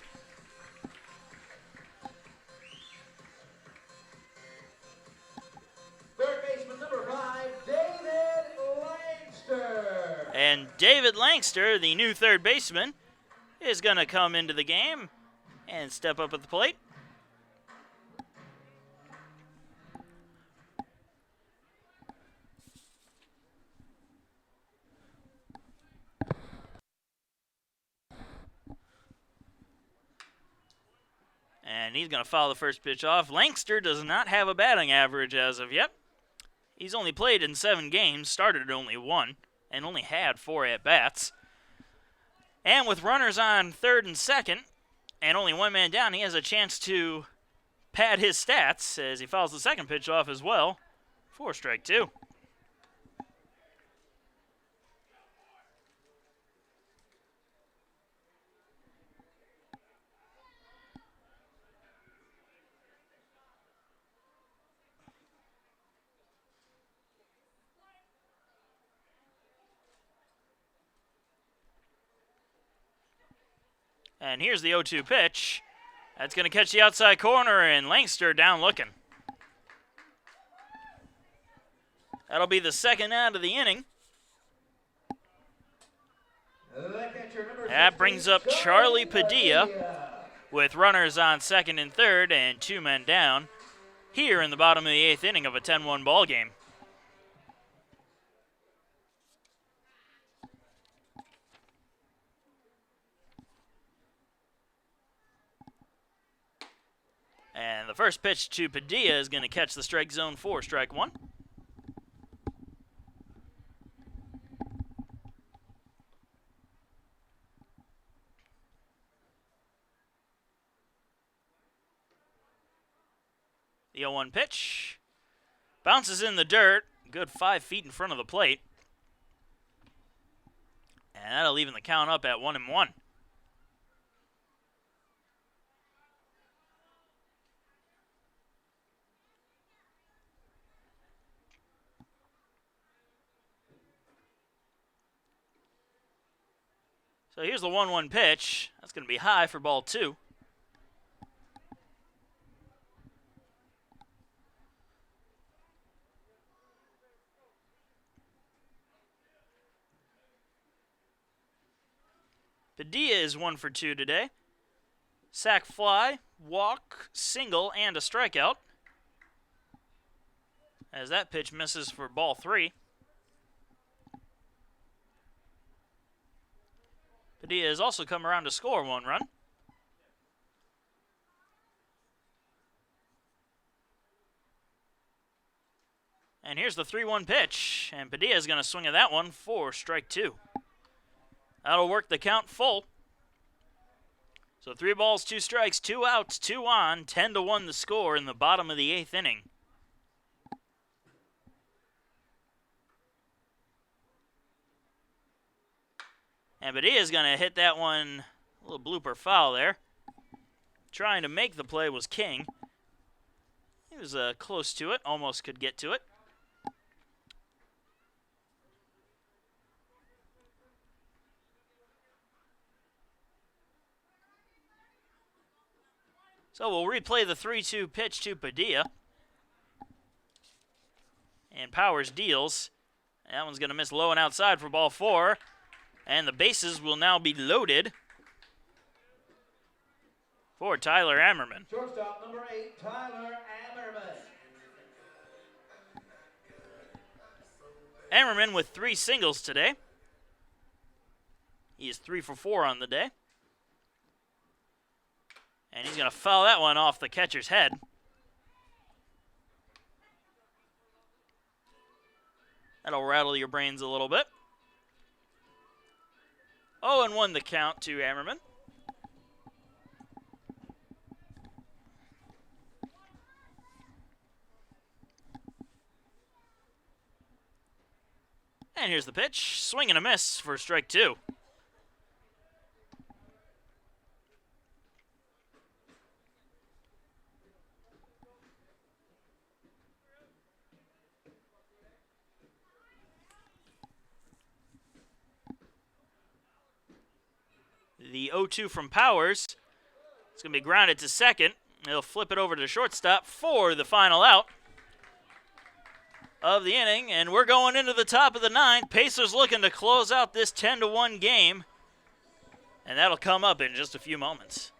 Third baseman And David Langster, the new third baseman, is going to come into the game and step up at the plate. And he's going to foul the first pitch off. Langster does not have a batting average as of yet. He's only played in 7 games, started only 1, and only had 4 at-bats. And with runners on third and second, and only 1 man down, he has a chance to pad his stats as he fouls the second pitch off as well for strike 2. And here's the 0-2 pitch. That's going to catch the outside corner, and Langster down looking. That'll be the second out of the inning. That brings up Charlie Padilla with runners on second and third and 2 men down here in the bottom of the 8th inning of a 10-1 ball game. And the first pitch to Padilla is going to catch the strike zone for strike 1. The 0-1 pitch bounces in the dirt, good 5 feet in front of the plate. And that'll even the count up at 1-1. So here's the 1-1 pitch. That's going to be high for ball 2. Padilla is 1 for 2 today. Sac fly, walk, single, and a strikeout. As that pitch misses for ball 3. Padilla has also come around to score 1 run. And here's the 3-1 pitch, and Padilla is going to swing at that one for strike 2. That'll work the count full. So 3 balls, 2 strikes, 2 outs, 2 on, 10-1 the score in the bottom of the 8th inning. And Padilla is going to hit that one, a little blooper foul there. Trying to make the play was King. He was close to it, almost could get to it. So we'll replay the 3-2 pitch to Padilla. And Powers deals. That one's going to miss low and outside for ball 4. And the bases will now be loaded for Tyler Ammerman. Shortstop number 8, Tyler Ammerman. Ammerman with 3 singles today. He is 3 for 4 on the day. And he's going to foul that one off the catcher's head. That'll rattle your brains a little bit. 0-1 the count to Ammerman. And here's the pitch. Swing and a miss for strike 2. The 0-2 from Powers. It's going to be grounded to second. He'll flip it over to shortstop for the final out of the inning, and we're going into the top of the ninth. Pacers looking to close out this 10-1 game, and that'll come up in just a few moments.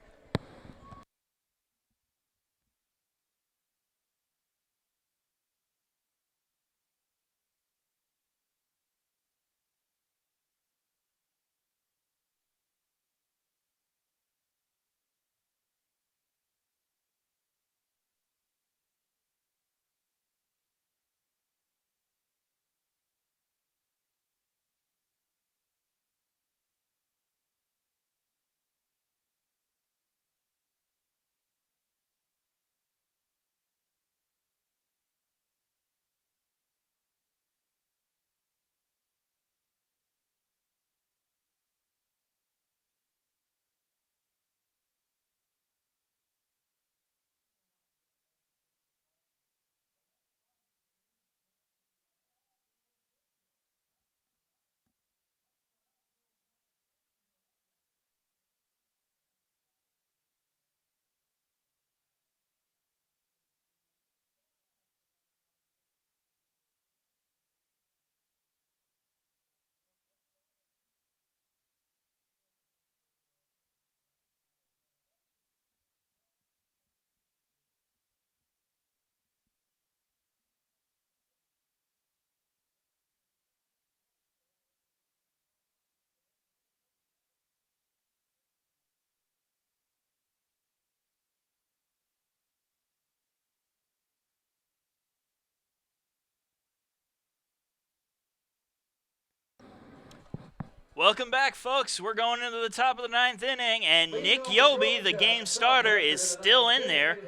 Welcome back, folks. We're going into the top of the ninth inning, and Nick Yobi, the game starter, is still in there.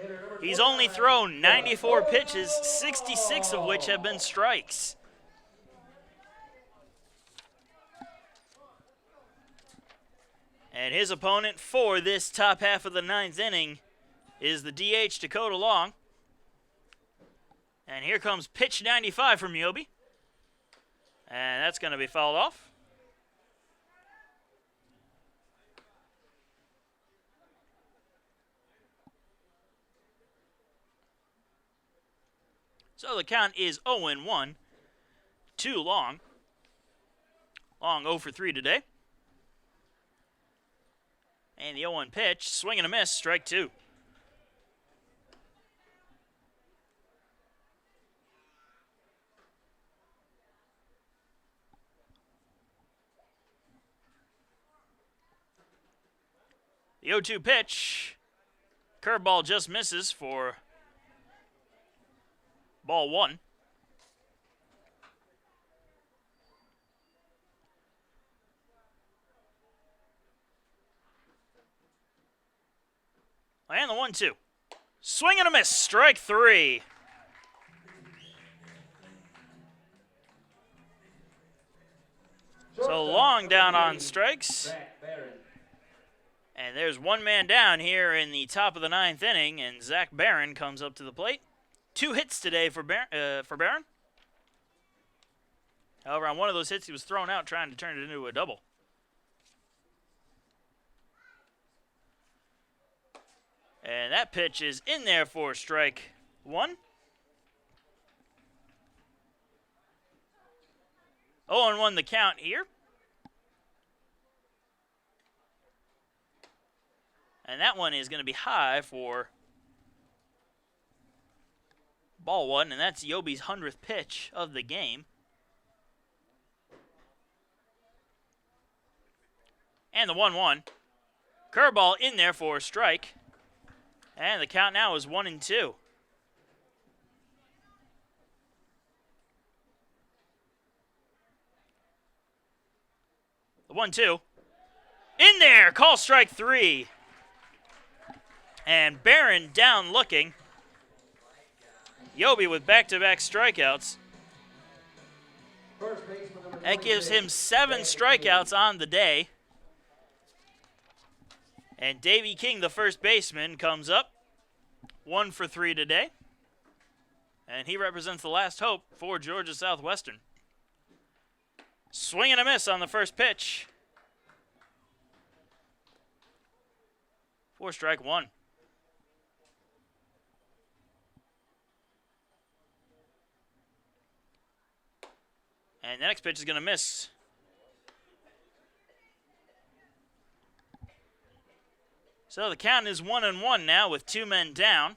He's only thrown 94 pitches, 66 of which have been strikes. And his opponent for this top half of the ninth inning is the DH Dakota Long. And here comes pitch 95 from Yobi. And that's going to be fouled off. So the count is 0-1 to Long. Long 0 for 3 today. And the 0-1 pitch, swing and a miss, strike 2. The 0-2 pitch, curveball just misses for ball 1. And the 1-2. Swing and a miss, strike 3. So Long down on strikes. And there's one man down here in the top of the ninth inning, and Zach Barron comes up to the plate. 2 hits today for Barron. However, on one of those hits, he was thrown out trying to turn it into a double. And that pitch is in there for strike 1. 0-1 the count here. And that one is going to be high for ball 1, and that's Yobi's 100th pitch of the game. And the 1-1. Curveball in there for a strike. And the count now is 1-2. The 1-2. In there! Call strike 3. And Barron down looking. Yobi with back-to-back strikeouts. That gives him 7 strikeouts on the day. And Davey King, the first baseman, comes up 1 for 3 today. And he represents the last hope for Georgia Southwestern. Swing and a miss on the first pitch. For strike 1. And the next pitch is going to miss. So the count is 1-1 now with 2 men down.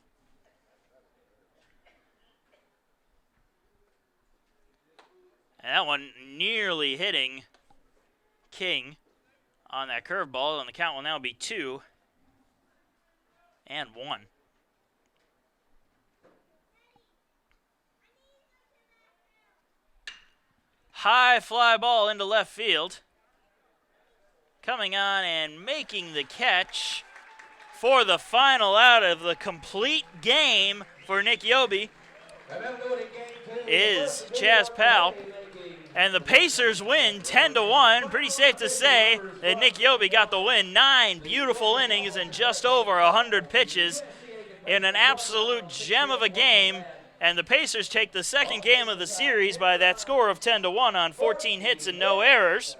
And that one nearly hitting King on that curveball, and the count will now be 2-1. High fly ball into left field. Coming on and making the catch for the final out of the complete game for Nick Yobi is Chaz Powell. And the Pacers win 10-1. Pretty safe to say that Nick Yobi got the win. 9 beautiful innings and just over 100 pitches in an absolute gem of a game. And the Pacers take the second game of the series by that score of 10-1 on 14 hits and no errors.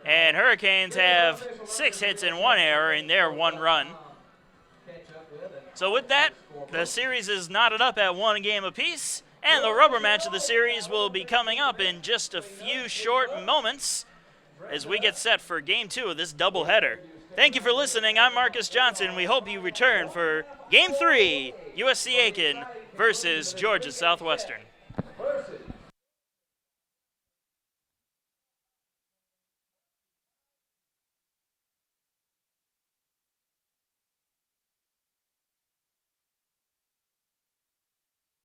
And Hurricanes have 6 hits and 1 error in their 1 run. So with that, the series is knotted up at 1 game apiece. And the rubber match of the series will be coming up in just a few short moments as we get set for Game 2 of this doubleheader. Thank you for listening. I'm Marcus Johnson. We hope you return for Game 3, USC Aiken versus Georgia Southwestern.